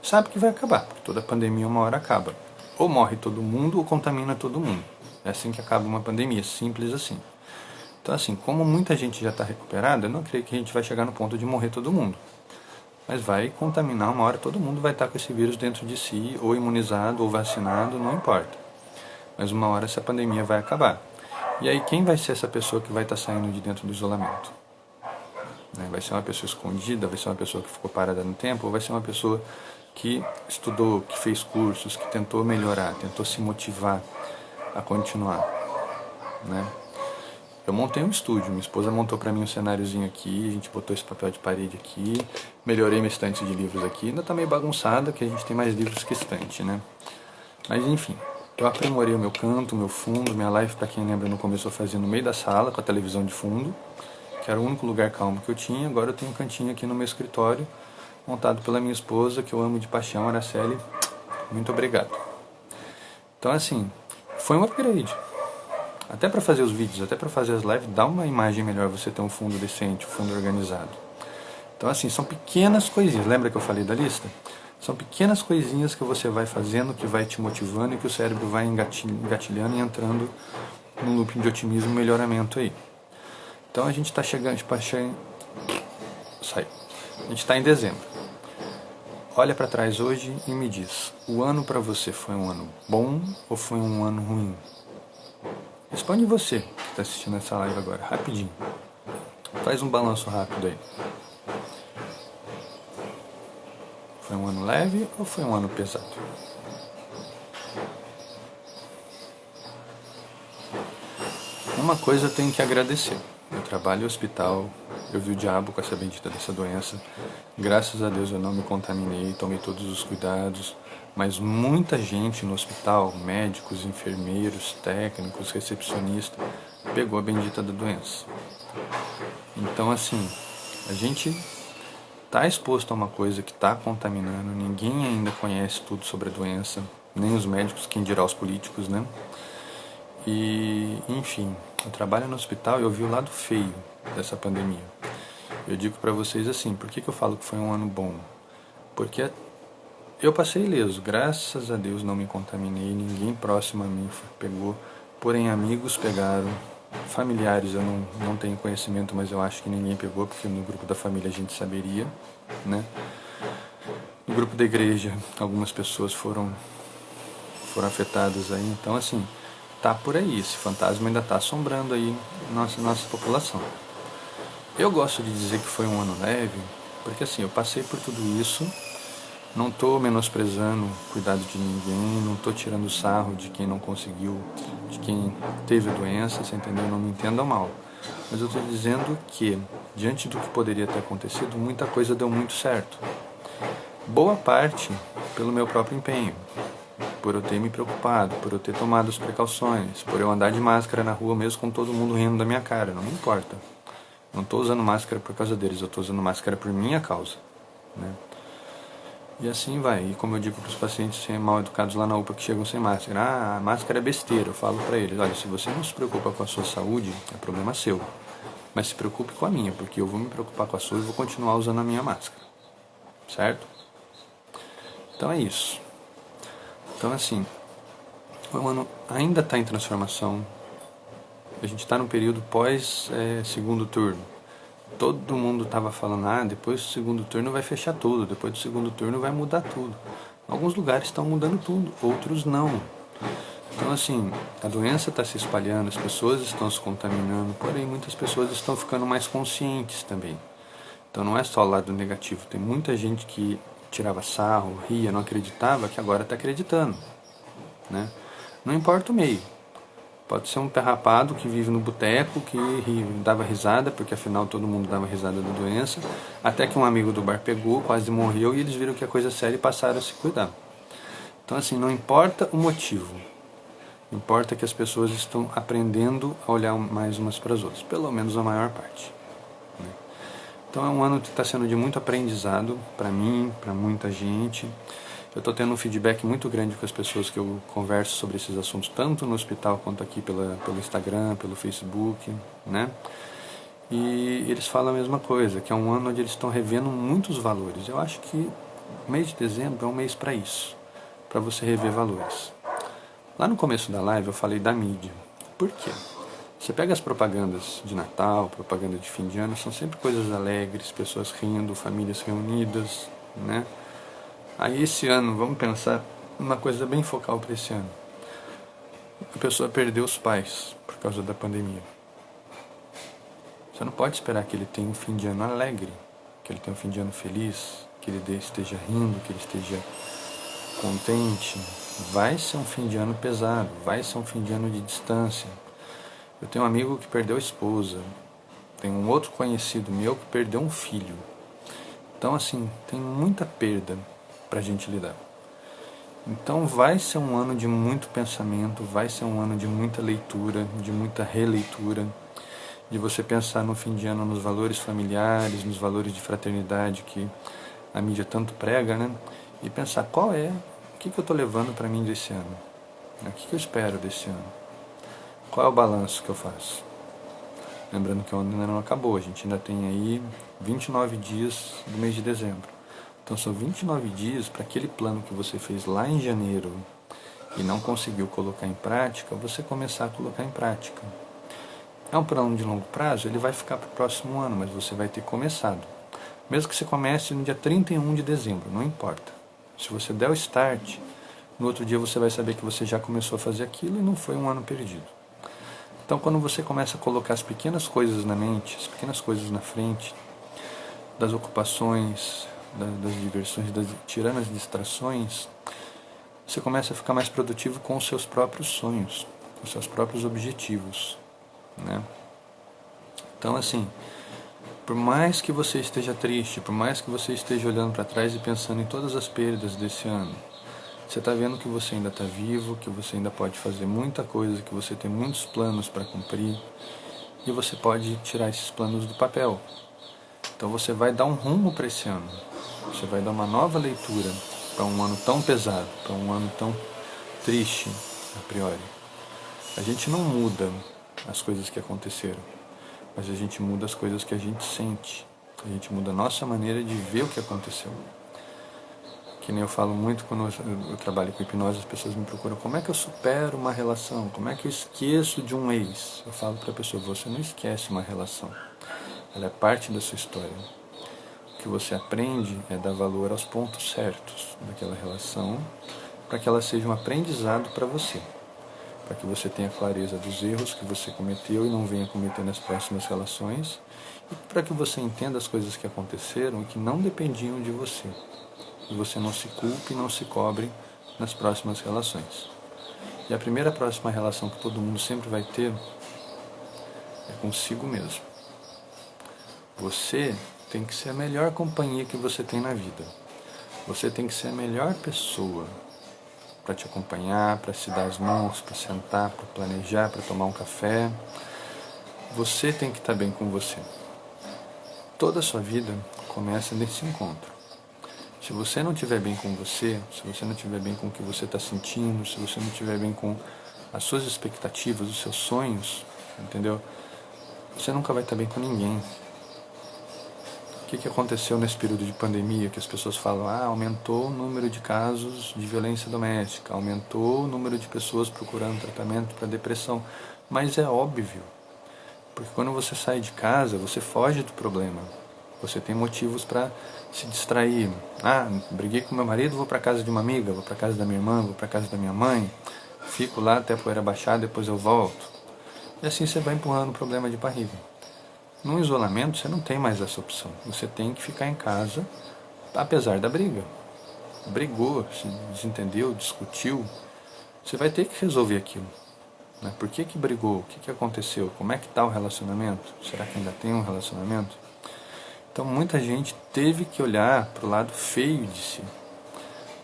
Sabe que vai acabar, porque toda pandemia uma hora acaba. Ou morre todo mundo ou contamina todo mundo. É assim que acaba uma pandemia, simples assim. Então assim, como muita gente já está recuperada, eu não creio que a gente vai chegar no ponto de morrer todo mundo. Mas vai contaminar, uma hora todo mundo vai estar com esse vírus dentro de si, ou imunizado, ou vacinado, não importa. Mas uma hora essa pandemia vai acabar. E aí quem vai ser essa pessoa que vai estar saindo de dentro do isolamento? Vai ser uma pessoa escondida, vai ser uma pessoa que ficou parada no tempo, ou vai ser uma pessoa que estudou, que fez cursos, que tentou melhorar, tentou se motivar a continuar, né? Eu montei um estúdio, minha esposa montou para mim um cenáriozinho aqui, a gente botou esse papel de parede aqui, melhorei minha estante de livros aqui, ainda tá meio bagunçada, que a gente tem mais livros que estante, né? Mas enfim, eu aprimorei o meu canto, o meu fundo, minha live, para quem lembra, no começo eu fazia no meio da sala, com a televisão de fundo, que era o único lugar calmo que eu tinha. Agora eu tenho um cantinho aqui no meu escritório, montado pela minha esposa, que eu amo de paixão, Araceli. Muito obrigado. Então assim, foi um upgrade. Até para fazer os vídeos, até para fazer as lives, dá uma imagem melhor você ter um fundo decente, um fundo organizado. Então assim, são pequenas coisinhas. Lembra que eu falei da lista? São pequenas coisinhas que você vai fazendo, que vai te motivando e que o cérebro vai engatilhando e entrando num looping de otimismo e melhoramento aí. Então a gente está chegando, saiu. A gente está em dezembro. Olha para trás hoje e me diz, o ano para você foi um ano bom ou foi um ano ruim? Responde você que está assistindo essa live agora, rapidinho. Faz um balanço rápido aí. Foi um ano leve ou foi um ano pesado? Uma coisa eu tenho que agradecer. Eu trabalho em hospital, eu vi o diabo com essa bendita dessa doença. Graças a Deus eu não me contaminei, tomei todos os cuidados. Mas muita gente no hospital, médicos, enfermeiros, técnicos, recepcionistas, pegou a bendita da doença. Então assim, a gente está exposto a uma coisa que está contaminando, ninguém ainda conhece tudo sobre a doença, nem os médicos, quem dirá os políticos, né? E, enfim, eu trabalho no hospital e eu vi o lado feio dessa pandemia. Eu digo para vocês assim, por que eu falo que foi um ano bom? Porque eu passei ileso, graças a Deus não me contaminei, ninguém próximo a mim pegou, porém amigos pegaram, familiares eu não tenho conhecimento, mas eu acho que ninguém pegou, porque no grupo da família a gente saberia, né? No grupo da igreja, algumas pessoas foram afetadas aí. Então, assim, tá por aí. Esse fantasma ainda tá assombrando aí nossa população. Eu gosto de dizer que foi um ano leve, porque assim, eu passei por tudo isso, não tô menosprezando o cuidado de ninguém, não tô tirando sarro de quem não conseguiu, de quem teve a doença, você entendeu? Não me entendam mal. Mas eu tô dizendo que, diante do que poderia ter acontecido, muita coisa deu muito certo. Boa parte pelo meu próprio empenho, por eu ter me preocupado, por eu ter tomado as precauções, por eu andar de máscara na rua mesmo com todo mundo rindo da minha cara, não me importa. Não estou usando máscara por causa deles, eu estou usando máscara por minha causa, né? E assim vai. E como eu digo para os pacientes mal educados lá na UPA que chegam sem máscara, a máscara é besteira. Eu falo para eles, olha, se você não se preocupa com a sua saúde, é problema seu. Mas se preocupe com a minha, porque eu vou me preocupar com a sua e vou continuar usando a minha máscara. Certo? Então é isso. Então assim, o ano ainda está em transformação. A gente está no período pós segundo turno. Todo mundo estava falando, depois do segundo turno vai fechar tudo, depois do segundo turno vai mudar tudo. Alguns lugares estão mudando tudo, outros não. Então assim, a doença está se espalhando, as pessoas estão se contaminando, porém muitas pessoas estão ficando mais conscientes também. Então não é só o lado negativo, tem muita gente que tirava sarro, ria, não acreditava, que agora está acreditando, né? Não importa o meio. Pode ser um perrapado que vive no boteco, que dava risada, porque afinal todo mundo dava risada da doença, até que um amigo do bar pegou, quase morreu, e eles viram que a coisa é séria e passaram a se cuidar. Então assim, não importa o motivo, importa que as pessoas estão aprendendo a olhar mais umas para as outras, pelo menos a maior parte, né? Então é um ano que está sendo de muito aprendizado para mim, para muita gente. Eu estou tendo um feedback muito grande com as pessoas que eu converso sobre esses assuntos, tanto no hospital quanto aqui pelo Instagram, pelo Facebook, né? E eles falam a mesma coisa, que é um ano onde eles estão revendo muitos valores. Eu acho que o mês de dezembro é um mês para isso, para você rever valores. Lá no começo da live eu falei da mídia. Por quê? Você pega as propagandas de Natal, propaganda de fim de ano, são sempre coisas alegres, pessoas rindo, famílias reunidas, né? Aí esse ano, vamos pensar numa coisa bem focal para esse ano. A pessoa perdeu os pais por causa da pandemia. Você não pode esperar que ele tenha um fim de ano alegre, que ele tenha um fim de ano feliz, que ele esteja rindo, que ele esteja contente. Vai ser um fim de ano pesado, vai ser um fim de ano de distância. Eu tenho um amigo que perdeu a esposa, tem um outro conhecido meu que perdeu um filho. Então assim, tem muita perda para a gente lidar. Então vai ser um ano de muito pensamento, vai ser um ano de muita leitura, de muita releitura, de você pensar no fim de ano nos valores familiares, nos valores de fraternidade que a mídia tanto prega, né? E pensar o que eu estou levando para mim desse ano, o que eu espero desse ano, qual é o balanço que eu faço. Lembrando que o ano ainda não acabou, a gente ainda tem aí 29 dias do mês de dezembro. Então são 29 dias para aquele plano que você fez lá em janeiro e não conseguiu colocar em prática, você começar a colocar em prática. É um plano de longo prazo, ele vai ficar para o próximo ano, mas você vai ter começado. Mesmo que você comece no dia 31 de dezembro, não importa. Se você der o start, no outro dia você vai saber que você já começou a fazer aquilo e não foi um ano perdido. Então quando você começa a colocar as pequenas coisas na mente, as pequenas coisas na frente, das ocupações, das diversões, tirando as distrações, você começa a ficar mais produtivo com os seus próprios sonhos, com os seus próprios objetivos, né? Então assim, por mais que você esteja triste, por mais que você esteja olhando para trás e pensando em todas as perdas desse ano, você está vendo que você ainda está vivo, que você ainda pode fazer muita coisa, que você tem muitos planos para cumprir e você pode tirar esses planos do papel. Então você vai dar um rumo para esse ano. Você vai dar uma nova leitura para um ano tão pesado, para um ano tão triste, a priori. A gente não muda as coisas que aconteceram, mas a gente muda as coisas que a gente sente. A gente muda a nossa maneira de ver o que aconteceu. Que nem eu falo muito quando eu trabalho com hipnose, as pessoas me procuram, como é que eu supero uma relação? Como é que eu esqueço de um ex? Eu falo para a pessoa, você não esquece uma relação. Ela é parte da sua história. O que você aprende é dar valor aos pontos certos daquela relação, para que ela seja um aprendizado para você, para que você tenha clareza dos erros que você cometeu e não venha cometer nas próximas relações, e para que você entenda as coisas que aconteceram e que não dependiam de você, e você não se culpe e não se cobre nas próximas relações. E a primeira próxima relação que todo mundo sempre vai ter é consigo mesmo. Você tem que ser a melhor companhia que você tem na vida. Você tem que ser a melhor pessoa para te acompanhar, para se dar as mãos, para sentar, para planejar, para tomar um café. Você tem que estar bem com você. Toda a sua vida começa nesse encontro. Se você não estiver bem com você, se você não estiver bem com o que você está sentindo, se você não estiver bem com as suas expectativas, os seus sonhos, entendeu? Você nunca vai estar bem com ninguém. O que aconteceu nesse período de pandemia, que as pessoas falam, aumentou o número de casos de violência doméstica, aumentou o número de pessoas procurando tratamento para depressão. Mas é óbvio, porque quando você sai de casa, você foge do problema. Você tem motivos para se distrair. Briguei com meu marido, vou para casa de uma amiga, vou para casa da minha irmã, vou para casa da minha mãe, fico lá até a poeira baixar, depois eu volto. E assim você vai empurrando o problema de barriga. No isolamento, você não tem mais essa opção. Você tem que ficar em casa, apesar da briga. Brigou, se desentendeu, discutiu. Você vai ter que resolver aquilo. Né? Por que brigou? O que aconteceu? Como é que está o relacionamento? Será que ainda tem um relacionamento? Então, muita gente teve que olhar para o lado feio de si.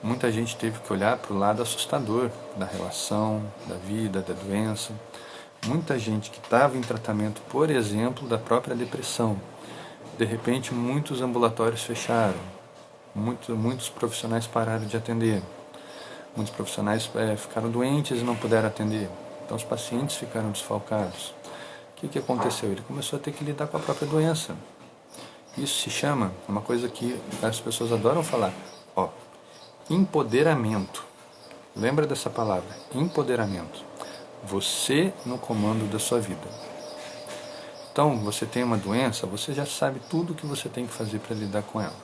Muita gente teve que olhar para o lado assustador da relação, da vida, da doença. Muita gente que estava em tratamento, por exemplo, da própria depressão. De repente, muitos ambulatórios fecharam. Muitos profissionais pararam de atender. Muitos profissionais ficaram doentes e não puderam atender. Então, os pacientes ficaram desfalcados. O que aconteceu? Ele começou a ter que lidar com a própria doença. Isso se chama, uma coisa que as pessoas adoram falar, empoderamento. Lembra dessa palavra, empoderamento. Você no comando da sua vida. Então, você tem uma doença, você já sabe tudo o que você tem que fazer para lidar com ela.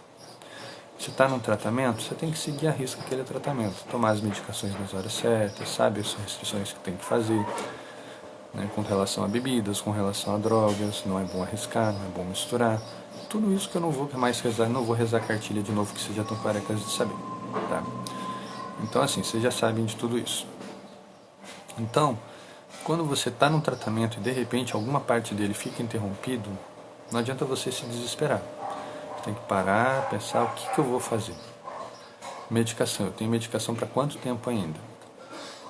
Se está num tratamento, você tem que seguir a risca aquele tratamento. Tomar as medicações nas horas certas, sabe as restrições que tem que fazer. Né, com relação a bebidas, com relação a drogas, não é bom arriscar, não é bom misturar. Tudo isso que eu não vou mais rezar, não vou rezar cartilha de novo, que vocês já estão carecas de saber. Tá? Então, assim, vocês já sabem de tudo isso. Então, quando você está num tratamento e de repente alguma parte dele fica interrompido, não adianta você se desesperar. Você tem que parar, pensar o que eu vou fazer. Medicação, eu tenho medicação para quanto tempo ainda?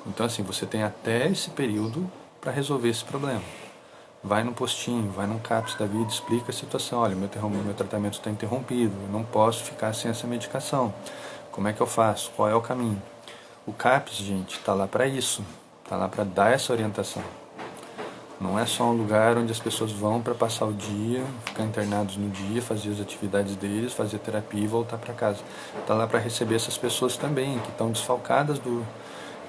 Então, assim, você tem até esse período para resolver esse problema. Vai no postinho, vai num CAPS da vida, explica a situação. Olha, meu tratamento está interrompido, eu não posso ficar sem essa medicação. Como é que eu faço? Qual é o caminho? O CAPS, gente, está lá para isso. Está lá para dar essa orientação. Não é só um lugar onde as pessoas vão para passar o dia, ficar internados no dia, fazer as atividades deles, fazer terapia e voltar para casa. Está lá para receber essas pessoas também, que estão desfalcadas do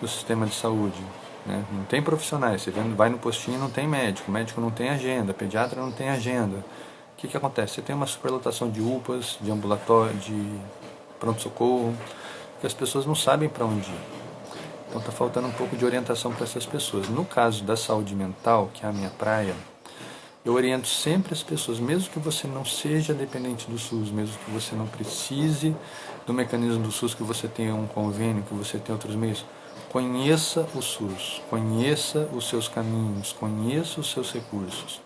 sistema de saúde. Né? Não tem profissionais, você vai no postinho e não tem médico, o médico não tem agenda, pediatra não tem agenda. O que acontece? Você tem uma superlotação de UPAs, de ambulatório, de pronto-socorro, que as pessoas não sabem para onde ir. Então está faltando um pouco de orientação para essas pessoas. No caso da saúde mental, que é a minha praia, eu oriento sempre as pessoas, mesmo que você não seja dependente do SUS, mesmo que você não precise do mecanismo do SUS, que você tenha um convênio, que você tenha outros meios, conheça o SUS, conheça os seus caminhos, conheça os seus recursos.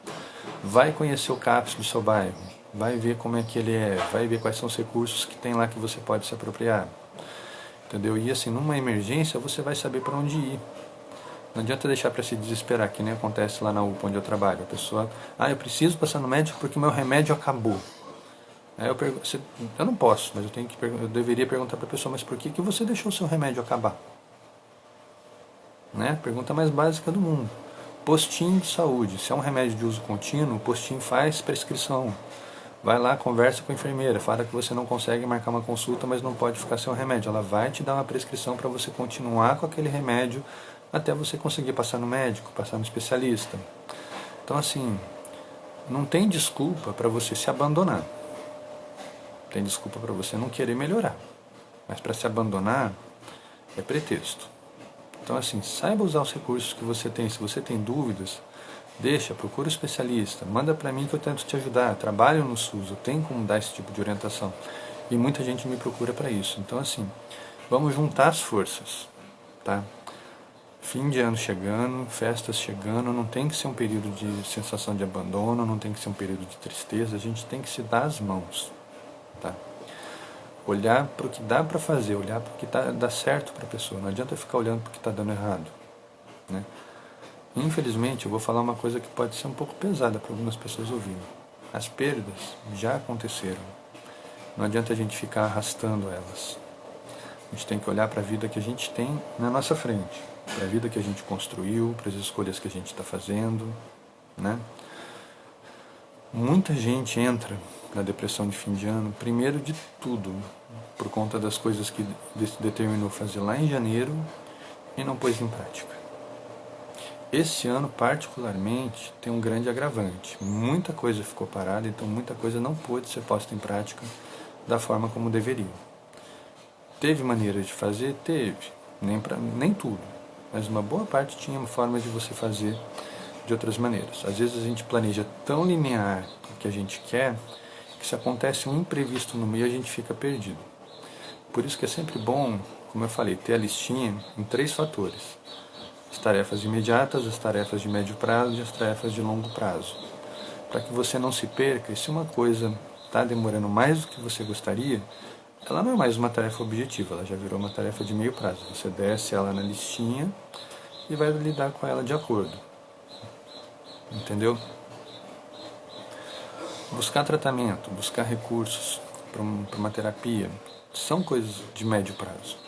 Vai conhecer o CAPS do seu bairro, vai ver como é que ele é, vai ver quais são os recursos que tem lá que você pode se apropriar. Entendeu? E assim, numa emergência, você vai saber para onde ir. Não adianta deixar para se desesperar, que nem acontece lá na UPA onde eu trabalho. A pessoa, eu preciso passar no médico porque meu remédio acabou. Aí eu pergunto, eu não posso, mas eu deveria perguntar para a pessoa, mas por que você deixou o seu remédio acabar? Né? Pergunta mais básica do mundo. Postinho de saúde, se é um remédio de uso contínuo, o postinho faz prescrição. Vai lá, conversa com a enfermeira, fala que você não consegue marcar uma consulta, mas não pode ficar sem o remédio. Ela vai te dar uma prescrição para você continuar com aquele remédio até você conseguir passar no médico, passar no especialista. Então, assim, não tem desculpa para você se abandonar. tem desculpa para você não querer melhorar. Mas para se abandonar é pretexto. Então assim, saiba usar os recursos que você tem. Se você tem dúvidas, deixa, procura um especialista, manda para mim que eu tento te ajudar. Trabalho no SUS, eu tenho como dar esse tipo de orientação. E muita gente me procura para isso. Então assim, vamos juntar as forças, tá? Fim de ano chegando, festas chegando, não tem que ser um período de sensação de abandono, não tem que ser um período de tristeza, a gente tem que se dar as mãos, tá? Olhar para o que dá para fazer, olhar para o que dá certo para a pessoa, não adianta ficar olhando para o que está dando errado, né? Infelizmente, eu vou falar uma coisa que pode ser um pouco pesada para algumas pessoas ouvirem. As perdas já aconteceram, não adianta a gente ficar arrastando elas. A gente tem que olhar para a vida que a gente tem na nossa frente, para a vida que a gente construiu, para as escolhas que a gente está fazendo, né? Muita gente entra na depressão de fim de ano, primeiro de tudo, por conta das coisas que determinou fazer lá em janeiro e não pôs em prática. Esse ano, particularmente, tem um grande agravante. Muita coisa ficou parada, então muita coisa não pôde ser posta em prática da forma como deveria. Teve maneira de fazer? Teve. Nem tudo. Mas uma boa parte tinha formas de você fazer de outras maneiras. Às vezes a gente planeja tão linear o que a gente quer, que se acontece um imprevisto no meio, a gente fica perdido. Por isso que é sempre bom, como eu falei, ter a listinha em 3 fatores. As tarefas imediatas, as tarefas de médio prazo e as tarefas de longo prazo. Para que você não se perca, e se uma coisa está demorando mais do que você gostaria, ela não é mais uma tarefa objetiva, ela já virou uma tarefa de meio prazo. Você desce ela na listinha e vai lidar com ela de acordo. Entendeu? Buscar tratamento, buscar recursos para uma terapia, são coisas de médio prazo.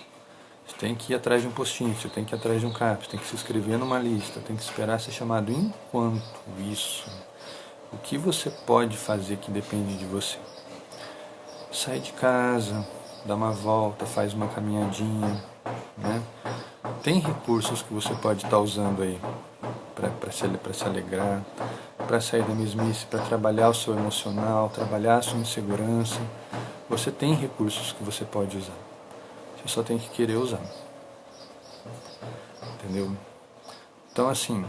Você tem que ir atrás de um postinho, você tem que ir atrás de um CAPS, tem que se inscrever numa lista, tem que esperar ser chamado. Enquanto isso, o que você pode fazer que depende de você? Sai de casa, dá uma volta, faz uma caminhadinha, né? Tem recursos que você pode estar usando aí para se alegrar, para sair da mesmice, para trabalhar o seu emocional, trabalhar a sua insegurança. Você tem recursos que você pode usar. Você só tem que querer usar. Entendeu? Então assim,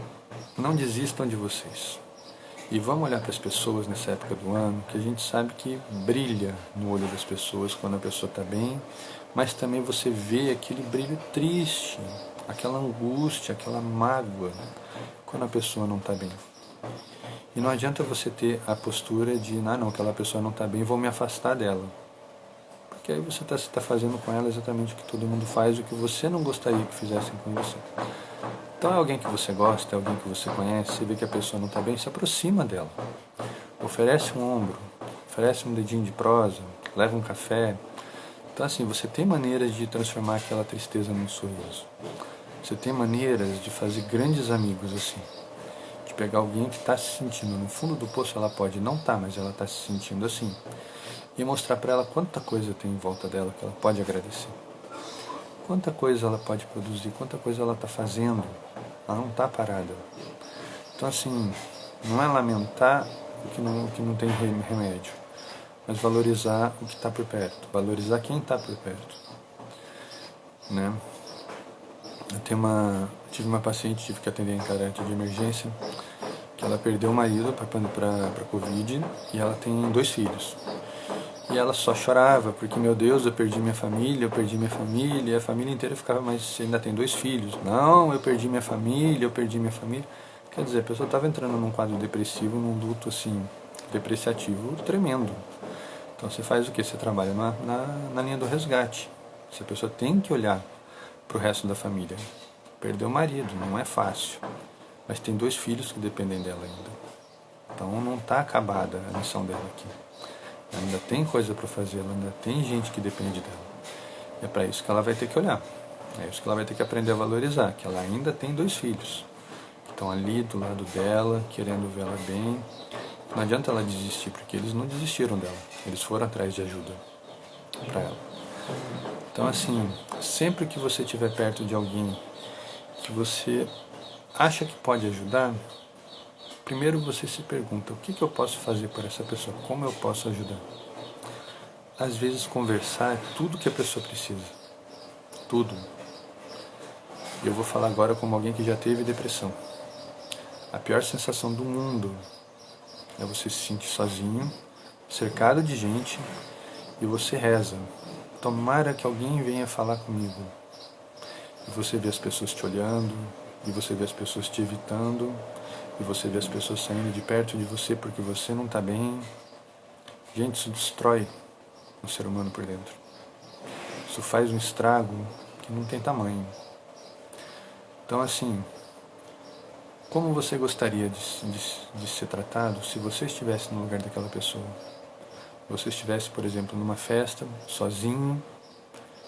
não desistam de vocês. E vamos olhar para as pessoas nessa época do ano, que a gente sabe que brilha no olho das pessoas quando a pessoa está bem, mas também você vê aquele brilho triste, aquela angústia, aquela mágoa, quando a pessoa não está bem. E não adianta você ter a postura de, não, aquela pessoa não está bem, vou me afastar dela. Porque aí você está fazendo com ela exatamente o que todo mundo faz, o que você não gostaria que fizessem com você. Então é alguém que você gosta, é alguém que você conhece, você vê que a pessoa não está bem, se aproxima dela. Oferece um ombro, oferece um dedinho de prosa, leva um café. Então assim, você tem maneiras de transformar aquela tristeza num sorriso. Você tem maneiras de fazer grandes amigos assim. De pegar alguém que está se sentindo no fundo do poço, ela pode não estar, mas ela está se sentindo assim. E mostrar para ela quanta coisa tem em volta dela que ela pode agradecer. Quanta coisa ela pode produzir, quanta coisa ela está fazendo. Ela não está parada. Então assim, não é lamentar o que não tem remédio, mas valorizar o que está por perto, valorizar quem está por perto, né? Eu tive uma paciente, tive que atender em caráter de emergência, que ela perdeu o marido para Covid e ela tem 2 filhos. E ela só chorava, porque, meu Deus, eu perdi minha família, e a família inteira ficava, mas você ainda tem 2 filhos. Não, eu perdi minha família. Quer dizer, a pessoa estava entrando num quadro depressivo, num luto, assim, depreciativo tremendo. Então você faz o quê? Você trabalha na linha do resgate. Essa pessoa tem que olhar para o resto da família. Perdeu o marido, não é fácil. Mas tem 2 filhos que dependem dela ainda. Então não está acabada a missão dela aqui. Ela ainda tem coisa para fazer, ela ainda tem gente que depende dela. É para isso que ela vai ter que olhar. É isso que ela vai ter que aprender a valorizar, que ela ainda tem 2 filhos. Que estão ali do lado dela, querendo vê-la bem. Não adianta ela desistir, porque eles não desistiram dela. Eles foram atrás de ajuda para ela. Então assim, sempre que você estiver perto de alguém que você acha que pode ajudar, primeiro você se pergunta, o que eu posso fazer por essa pessoa? Como eu posso ajudar? às vezes conversar é tudo que a pessoa precisa. Tudo. E eu vou falar agora como alguém que já teve depressão. A pior sensação do mundo é você se sentir sozinho, cercado de gente, e você reza. Tomara que alguém venha falar comigo. E você vê as pessoas te olhando, e você vê as pessoas te evitando, e você vê as pessoas saindo de perto de você porque você não está bem. Gente, isso destrói o ser humano por dentro. Isso faz um estrago que não tem tamanho. Então, assim, como você gostaria de ser tratado se você estivesse no lugar daquela pessoa? Você estivesse, por exemplo, numa festa, sozinho,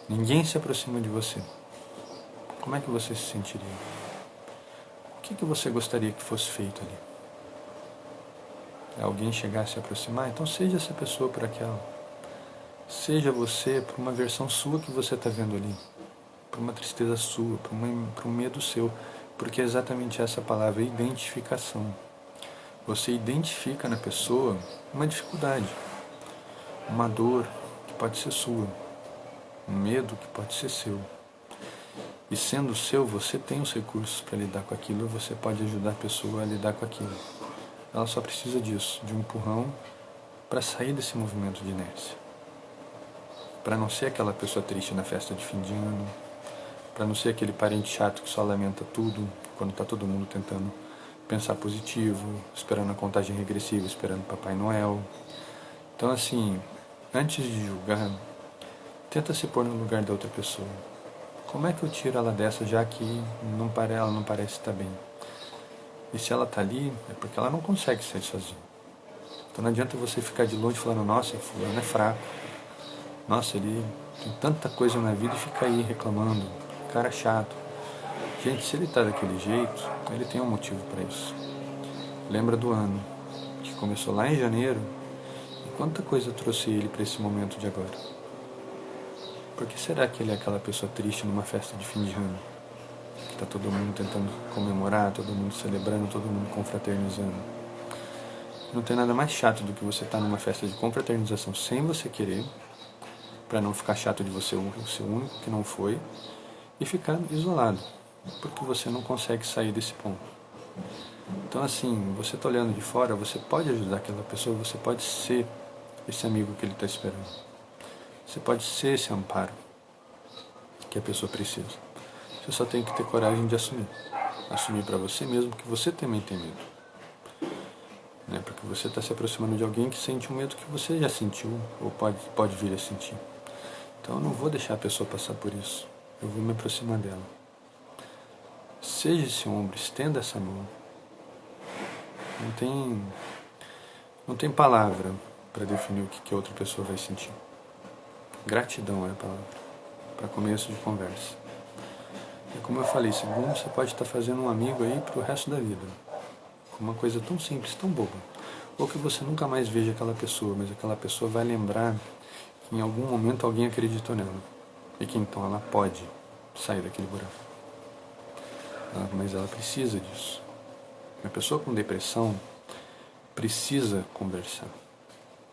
ninguém se aproxima de você. Como é que você se sentiria? O que você gostaria que fosse feito ali? Alguém chegar a se aproximar? Então seja essa pessoa por aquela. Seja você por uma versão sua que você está vendo ali. Por uma tristeza sua, por um medo seu. Porque é exatamente essa palavra, identificação. Você identifica na pessoa uma dificuldade, uma dor que pode ser sua, um medo que pode ser seu. E sendo seu, você tem os recursos para lidar com aquilo, você pode ajudar a pessoa a lidar com aquilo. Ela só precisa disso, de um empurrão para sair desse movimento de inércia. Para não ser aquela pessoa triste na festa de fim de ano, para não ser aquele parente chato que só lamenta tudo, quando está todo mundo tentando pensar positivo, esperando a contagem regressiva, esperando Papai Noel. Então, assim, antes de julgar, tenta se pôr no lugar da outra pessoa. Como é que eu tiro ela dessa, já que ela não parece estar bem? E se ela está ali, é porque ela não consegue sair sozinha. Então não adianta você ficar de longe falando, nossa, fulano é fraco. Nossa, ele tem tanta coisa na vida e fica aí reclamando. Cara chato. Gente, se ele está daquele jeito, ele tem um motivo para isso. Lembra do ano, que começou lá em janeiro, e quanta coisa trouxe ele para esse momento de agora? Por que será que ele é aquela pessoa triste numa festa de fim de ano? Está todo mundo tentando comemorar, todo mundo celebrando, todo mundo confraternizando. Não tem nada mais chato do que você estar numa festa de confraternização sem você querer, para não ficar chato de você ser o único que não foi, e ficar isolado, porque você não consegue sair desse ponto. Então, assim, você está olhando de fora, você pode ajudar aquela pessoa, você pode ser esse amigo que ele está esperando. Você pode ser esse amparo que a pessoa precisa. Você só tem que ter coragem de assumir. Assumir para você mesmo que você também tem medo. Né? Porque você está se aproximando de alguém que sente um medo que você já sentiu ou pode vir a sentir. Então eu não vou deixar a pessoa passar por isso. Eu vou me aproximar dela. Seja esse ombro, estenda essa mão. Não tem palavra para definir o que a outra pessoa vai sentir. Gratidão é a palavra, para começo de conversa. E como eu falei, segundo, você pode estar fazendo um amigo aí pro resto da vida. Uma coisa tão simples, tão boba. Ou que você nunca mais veja aquela pessoa, mas aquela pessoa vai lembrar que em algum momento alguém acreditou nela. E que então ela pode sair daquele buraco. Mas ela precisa disso. A pessoa com depressão precisa conversar.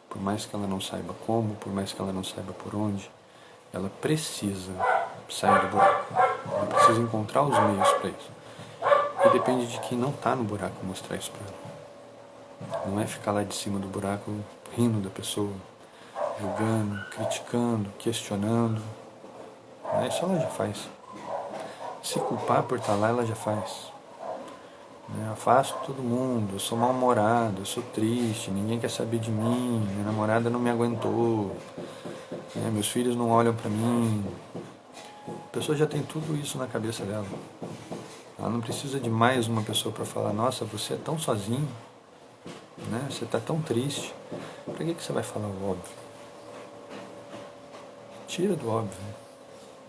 Por mais que ela não saiba como, por mais que ela não saiba por onde, ela precisa sair do buraco. Ela precisa encontrar os meios para isso. E depende de quem não está no buraco mostrar isso para ela. Não é ficar lá de cima do buraco rindo da pessoa, julgando, criticando, questionando. Isso ela já faz. Se culpar por estar lá, ela já faz. Afasto todo mundo, eu sou mal-humorado, eu sou triste, ninguém quer saber de mim, minha namorada não me aguentou, meus filhos não olham para mim. A pessoa já tem tudo isso na cabeça dela. Ela não precisa de mais uma pessoa para falar, nossa, você é tão sozinho, você está tão triste. Para que você vai falar o óbvio? Tira do óbvio.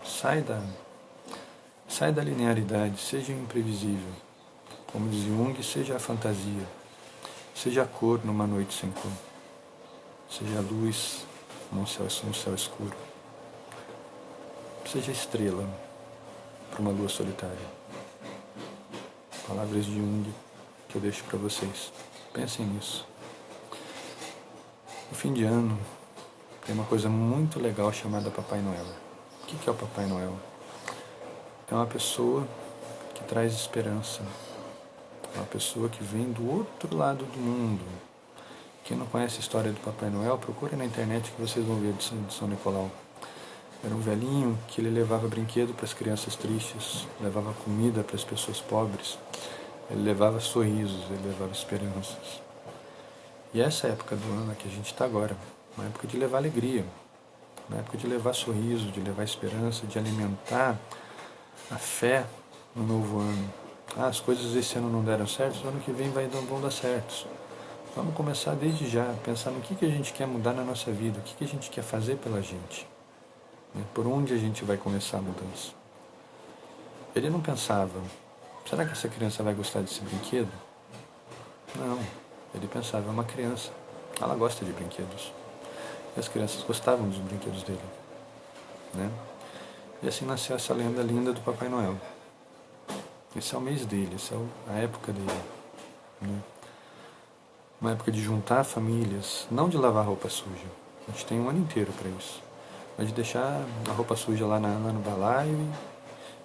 Sai da linearidade, seja imprevisível. Como diz Jung, seja a fantasia, seja a cor numa noite sem cor, seja a luz num céu escuro, seja a estrela para uma lua solitária. Palavras de Jung que eu deixo para vocês. Pensem nisso. No fim de ano, tem uma coisa muito legal chamada Papai Noel. O que é o Papai Noel? É uma pessoa que traz esperança. É uma pessoa que vem do outro lado do mundo. Quem não conhece a história do Papai Noel, procure na internet que vocês vão ver de São Nicolau. Era um velhinho que ele levava brinquedo para as crianças tristes, levava comida para as pessoas pobres, ele levava sorrisos, ele levava esperanças. E essa época do ano que a gente está agora, uma época de levar alegria, uma época de levar sorriso, de levar esperança, de alimentar a fé no novo ano. As coisas esse ano não deram certo, o ano que vem vão dar certo. Vamos começar desde já, pensar no que a gente quer mudar na nossa vida, o que a gente quer fazer pela gente. Por onde a gente vai começar a mudança? Ele não pensava, será que essa criança vai gostar desse brinquedo? Não, ele pensava, é uma criança, ela gosta de brinquedos. E as crianças gostavam dos brinquedos dele. Né? E assim nasceu essa lenda linda do Papai Noel. Esse é o mês dele, essa é a época dele. Né? Uma época de juntar famílias, não de lavar roupa suja. A gente tem um ano inteiro para isso. Mas de deixar a roupa suja lá no balaio e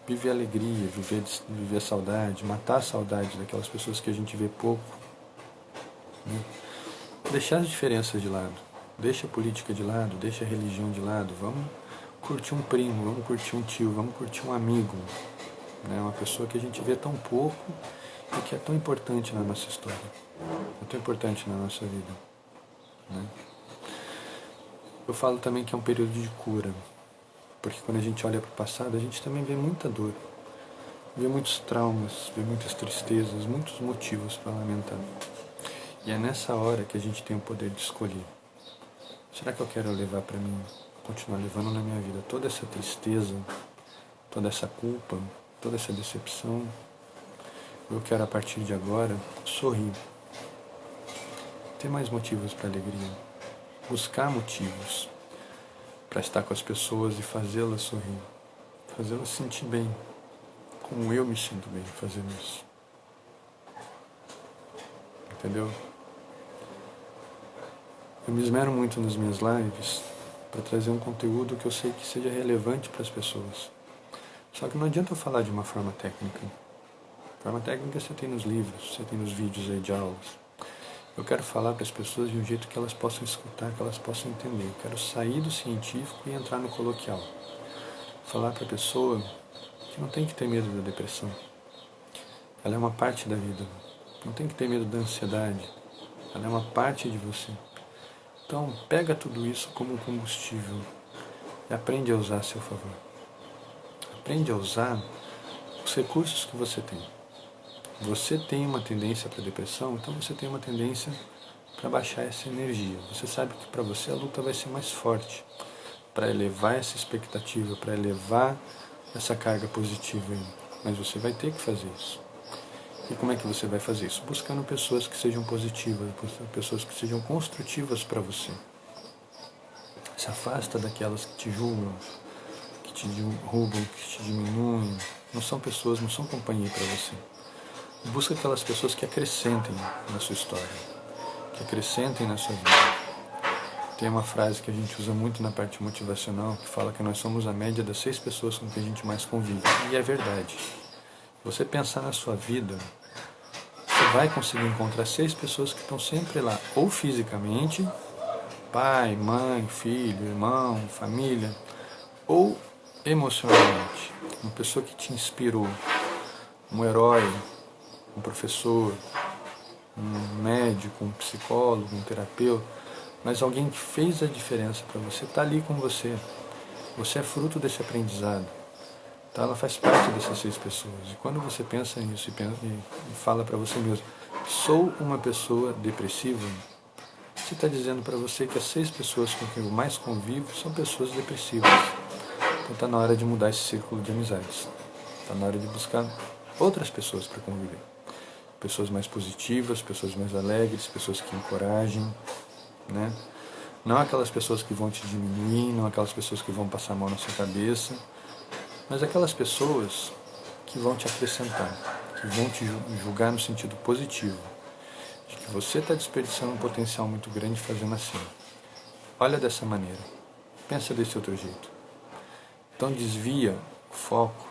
viver alegria, viver a saudade, matar a saudade daquelas pessoas que a gente vê pouco. Né? Deixar as diferenças de lado. Deixa a política de lado, deixa a religião de lado. Vamos curtir um primo, vamos curtir um tio, vamos curtir um amigo. Né? Uma pessoa que a gente vê tão pouco e que é tão importante na nossa história. É tão importante na nossa vida. Né? Eu falo também que é um período de cura, porque quando a gente olha para o passado, a gente também vê muita dor, vê muitos traumas, vê muitas tristezas, muitos motivos para lamentar. E é nessa hora que a gente tem o poder de escolher. Será que eu quero levar para mim, continuar levando na minha vida toda essa tristeza, toda essa culpa, toda essa decepção? Eu quero, a partir de agora, sorrir, ter mais motivos para alegria, buscar motivos para estar com as pessoas e fazê-las sorrir, fazê-las sentir bem, como eu me sinto bem fazendo isso. Entendeu? Eu me esmero muito nas minhas lives para trazer um conteúdo que eu sei que seja relevante para as pessoas. Só que não adianta eu falar de uma forma técnica. Forma técnica você tem nos livros, você tem nos vídeos aí de aulas. Eu quero falar para as pessoas de um jeito que elas possam escutar, que elas possam entender. Eu quero sair do científico e entrar no coloquial. Falar para a pessoa que não tem que ter medo da depressão. Ela é uma parte da vida. Não tem que ter medo da ansiedade. Ela é uma parte de você. Então, pega tudo isso como um combustível e aprende a usar a seu favor. Aprende a usar os recursos que você tem. Você tem uma tendência para depressão, então você tem uma tendência para baixar essa energia. Você sabe que para você a luta vai ser mais forte, para elevar essa expectativa, para elevar essa carga positiva aí. Mas você vai ter que fazer isso. E como é que você vai fazer isso? Buscando pessoas que sejam positivas, pessoas que sejam construtivas para você. Se afasta daquelas que te julgam, que te derrubam, que te diminuem. Não são pessoas, não são companhia para você. Busca aquelas pessoas que acrescentem na sua história, que acrescentem na sua vida. Tem uma frase que a gente usa muito na parte motivacional, que fala que nós somos a média das 6 pessoas com que a gente mais convive. E é verdade. Você pensar na sua vida, você vai conseguir encontrar 6 pessoas que estão sempre lá, ou fisicamente, pai, mãe, filho, irmão, família, ou emocionalmente. Uma pessoa que te inspirou, um herói, um professor, um médico, um psicólogo, um terapeuta, mas alguém que fez a diferença para você, está ali com você. Você é fruto desse aprendizado. Tá? Ela faz parte dessas 6 pessoas. E quando você pensa nisso e fala para você mesmo, sou uma pessoa depressiva, você está dizendo para você que as 6 pessoas com quem eu mais convivo são pessoas depressivas. Então está na hora de mudar esse círculo de amizades. Está na hora de buscar outras pessoas para conviver. Pessoas mais positivas, pessoas mais alegres, pessoas que encorajem, né? Não aquelas pessoas que vão te diminuir, não aquelas pessoas que vão passar a mão na sua cabeça, mas aquelas pessoas que vão te acrescentar, que vão te julgar no sentido positivo, de que você está desperdiçando um potencial muito grande fazendo assim. Olha dessa maneira. Pensa desse outro jeito. Então desvia o foco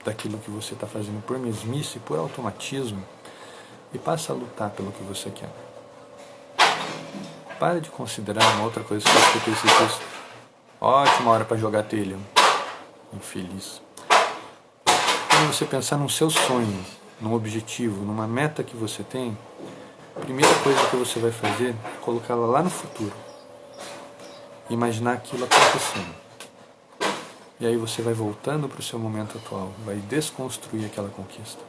daquilo que você está fazendo por mesmice, por automatismo, e passa a lutar pelo que você quer. Para de considerar uma outra coisa que eu escutei esses dias. Ótima hora para jogar telha. Infeliz. Quando você pensar no seu sonho, num objetivo, numa meta que você tem, a primeira coisa que você vai fazer é colocá-la lá no futuro. Imaginar aquilo acontecendo. E aí você vai voltando para o seu momento atual, vai desconstruir aquela conquista.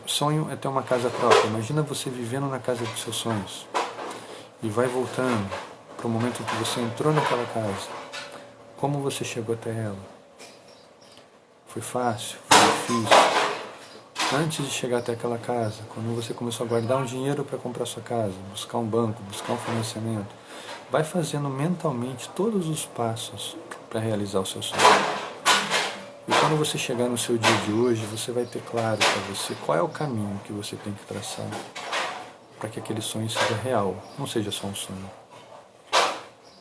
Sonho é ter uma casa própria. Imagina você vivendo na casa dos seus sonhos. E vai voltando para o momento que você entrou naquela casa. Como você chegou até ela? Foi fácil? Foi difícil? Antes de chegar até aquela casa, quando você começou a guardar um dinheiro para comprar sua casa, buscar um banco, buscar um financiamento, vai fazendo mentalmente todos os passos para realizar o seu sonho. E quando você chegar no seu dia de hoje, você vai ter claro para você qual é o caminho que você tem que traçar para que aquele sonho seja real, não seja só um sonho.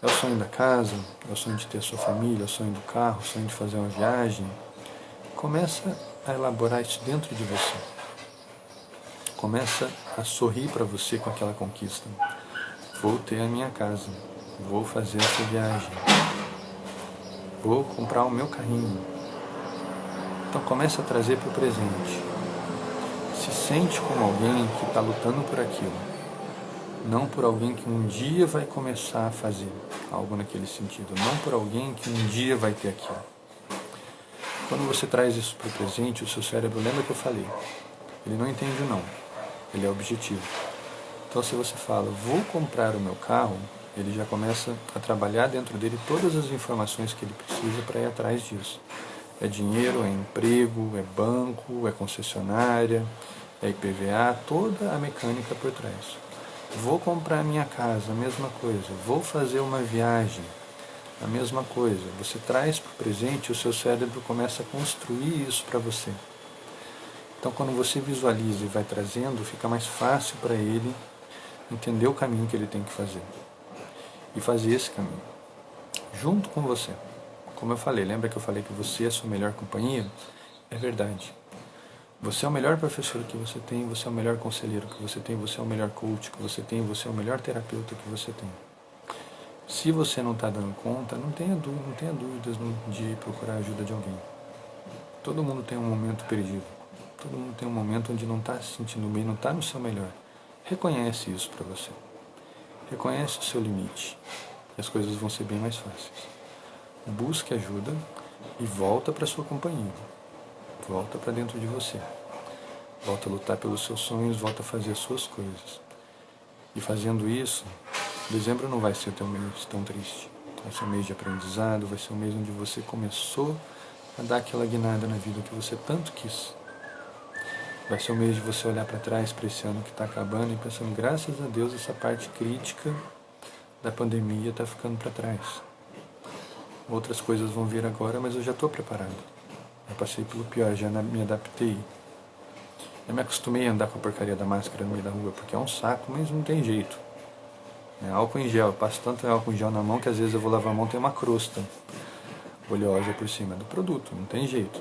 É o sonho da casa, é o sonho de ter a sua família, é o sonho do carro, é o sonho de fazer uma viagem. Começa a elaborar isso dentro de você. Começa a sorrir para você com aquela conquista. Vou ter a minha casa, vou fazer essa viagem, vou comprar o meu carrinho. Então começa a trazer para o presente. Se sente como alguém que está lutando por aquilo, não por alguém que um dia vai começar a fazer algo naquele sentido, não por alguém que um dia vai ter aquilo. Quando você traz isso para o presente, o seu cérebro, lembra que eu falei, ele não entende o não, ele é objetivo. Então se você fala, vou comprar o meu carro, ele já começa a trabalhar dentro dele todas as informações que ele precisa para ir atrás disso. É dinheiro, é emprego, é banco, é concessionária, é IPVA, toda a mecânica por trás. Vou comprar minha casa, a mesma coisa. Vou fazer uma viagem, a mesma coisa. Você traz para o presente, o seu cérebro começa a construir isso para você. Então quando você visualiza e vai trazendo, fica mais fácil para ele entender o caminho que ele tem que fazer. E fazer esse caminho, junto com você. Como eu falei, lembra que eu falei que você é a sua melhor companhia? É verdade. Você é o melhor professor que você tem, você é o melhor conselheiro que você tem, você é o melhor coach que você tem, você é o melhor terapeuta que você tem. Se você não está dando conta, não tenha dúvidas de procurar a ajuda de alguém. Todo mundo tem um momento perdido. Todo mundo tem um momento onde não está se sentindo bem, não está no seu melhor. Reconhece isso para você. Reconhece o seu limite. E as coisas vão ser bem mais fáceis. Busque ajuda e volta para sua companhia. Volta para dentro de você. Volta a lutar pelos seus sonhos, volta a fazer as suas coisas. E fazendo isso, dezembro não vai ser teu mês tão triste. Vai ser um mês de aprendizado, vai ser um mês onde você começou a dar aquela guinada na vida que você tanto quis. Vai ser um mês de você olhar para trás para esse ano que está acabando e pensando, graças a Deus, essa parte crítica da pandemia está ficando para trás. Outras coisas vão vir agora, mas eu já estou preparado. Eu passei pelo pior, já me adaptei. Eu me acostumei a andar com a porcaria da máscara no meio da rua, porque é um saco, mas não tem jeito. É álcool em gel, eu passo tanto álcool em gel na mão que às vezes eu vou lavar a mão e tem uma crosta oleosa por cima do produto, não tem jeito.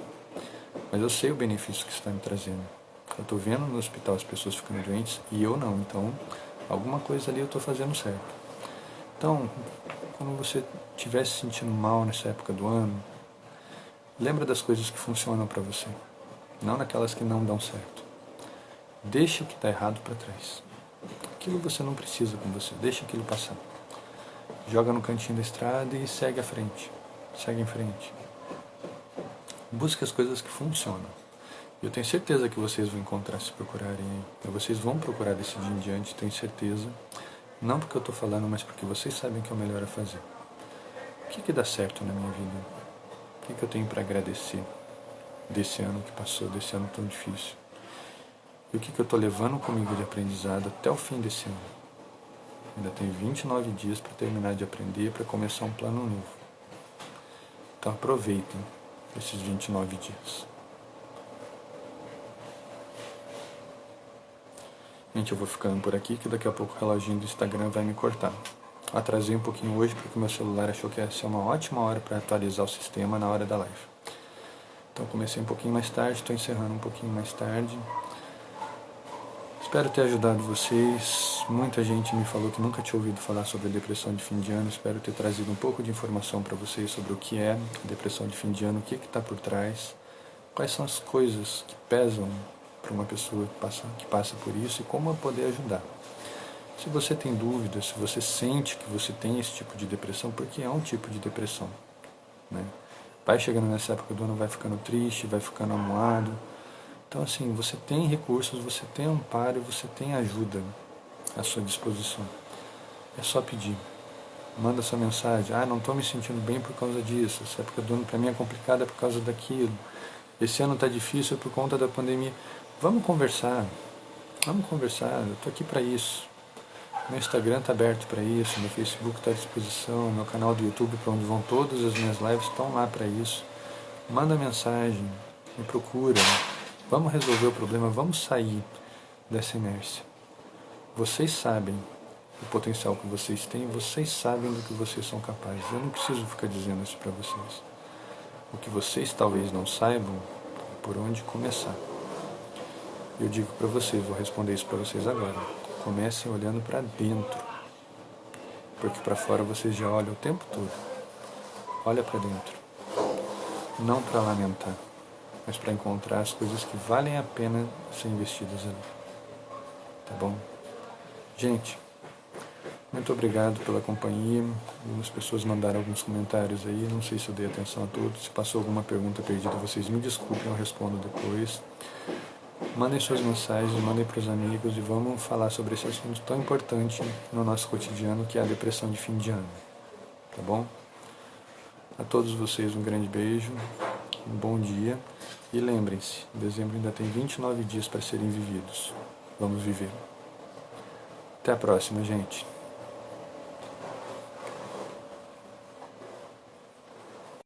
Mas eu sei o benefício que isso está me trazendo. Eu estou vendo no hospital as pessoas ficando doentes e eu não, então alguma coisa ali eu estou fazendo certo. Então, quando você estiver se sentindo mal nessa época do ano, lembra das coisas que funcionam para você, não naquelas que não dão certo. Deixa o que está errado para trás. Aquilo você não precisa com você, deixa aquilo passar. Joga no cantinho da estrada e segue à frente. Segue em frente. Busque as coisas que funcionam. Eu tenho certeza que vocês vão encontrar se procurarem aí. Vocês vão procurar desse dia em diante, tenho certeza. Não porque eu estou falando, mas porque vocês sabem que é o melhor a fazer. O que dá certo na minha vida? O que eu tenho para agradecer desse ano que passou, desse ano tão difícil? E o que eu estou levando comigo de aprendizado até o fim desse ano? Ainda tenho 29 dias para terminar de aprender, para começar um plano novo. Então aproveitem esses 29 dias. Gente, eu vou ficando por aqui, que daqui a pouco o reloginho do Instagram vai me cortar. atrasei um pouquinho hoje porque o meu celular achou que ia ser uma ótima hora para atualizar o sistema na hora da live. Então comecei um pouquinho mais tarde, estou encerrando um pouquinho mais tarde. Espero ter ajudado vocês. Muita gente me falou que nunca tinha ouvido falar sobre a depressão de fim de ano. Espero ter trazido um pouco de informação para vocês sobre o que é a depressão de fim de ano, o que está por trás, quais são as coisas que pesam para uma pessoa que passa por isso e como poder ajudar. Se você tem dúvidas, se você sente que você tem esse tipo de depressão, porque é um tipo de depressão, né? Vai chegando nessa época do ano, vai ficando triste, vai ficando amuado. Então, assim, você tem recursos, você tem amparo, você tem ajuda à sua disposição. É só pedir. Manda sua mensagem. Não estou me sentindo bem por causa disso. Essa época do ano para mim é complicada por causa daquilo. Esse ano está difícil por conta da pandemia. Vamos conversar. Vamos conversar. Eu estou aqui para isso. Meu Instagram está aberto para isso. Meu Facebook está à disposição. Meu canal do YouTube, para onde vão todas as minhas lives, estão lá para isso. Manda mensagem. Me procura. Vamos resolver o problema, vamos sair dessa inércia. Vocês sabem o potencial que vocês têm, vocês sabem do que vocês são capazes. Eu não preciso ficar dizendo isso para vocês. O que vocês talvez não saibam é por onde começar. Eu digo para vocês, vou responder isso para vocês agora. Comecem olhando para dentro. Porque para fora vocês já olham o tempo todo. Olha para dentro. Não para lamentar, mas para encontrar as coisas que valem a pena ser investidas ali. Tá bom? Gente, muito obrigado pela companhia. Algumas pessoas mandaram alguns comentários aí, não sei se eu dei atenção a todos. Se passou alguma pergunta perdida, vocês me desculpem, eu respondo depois. Mandem suas mensagens, mandem para os amigos e vamos falar sobre esse assunto tão importante no nosso cotidiano, que é a depressão de fim de ano. Tá bom? A todos vocês um grande beijo, um bom dia. E lembrem-se, dezembro ainda tem 29 dias para serem vividos. Vamos viver. Até a próxima, gente.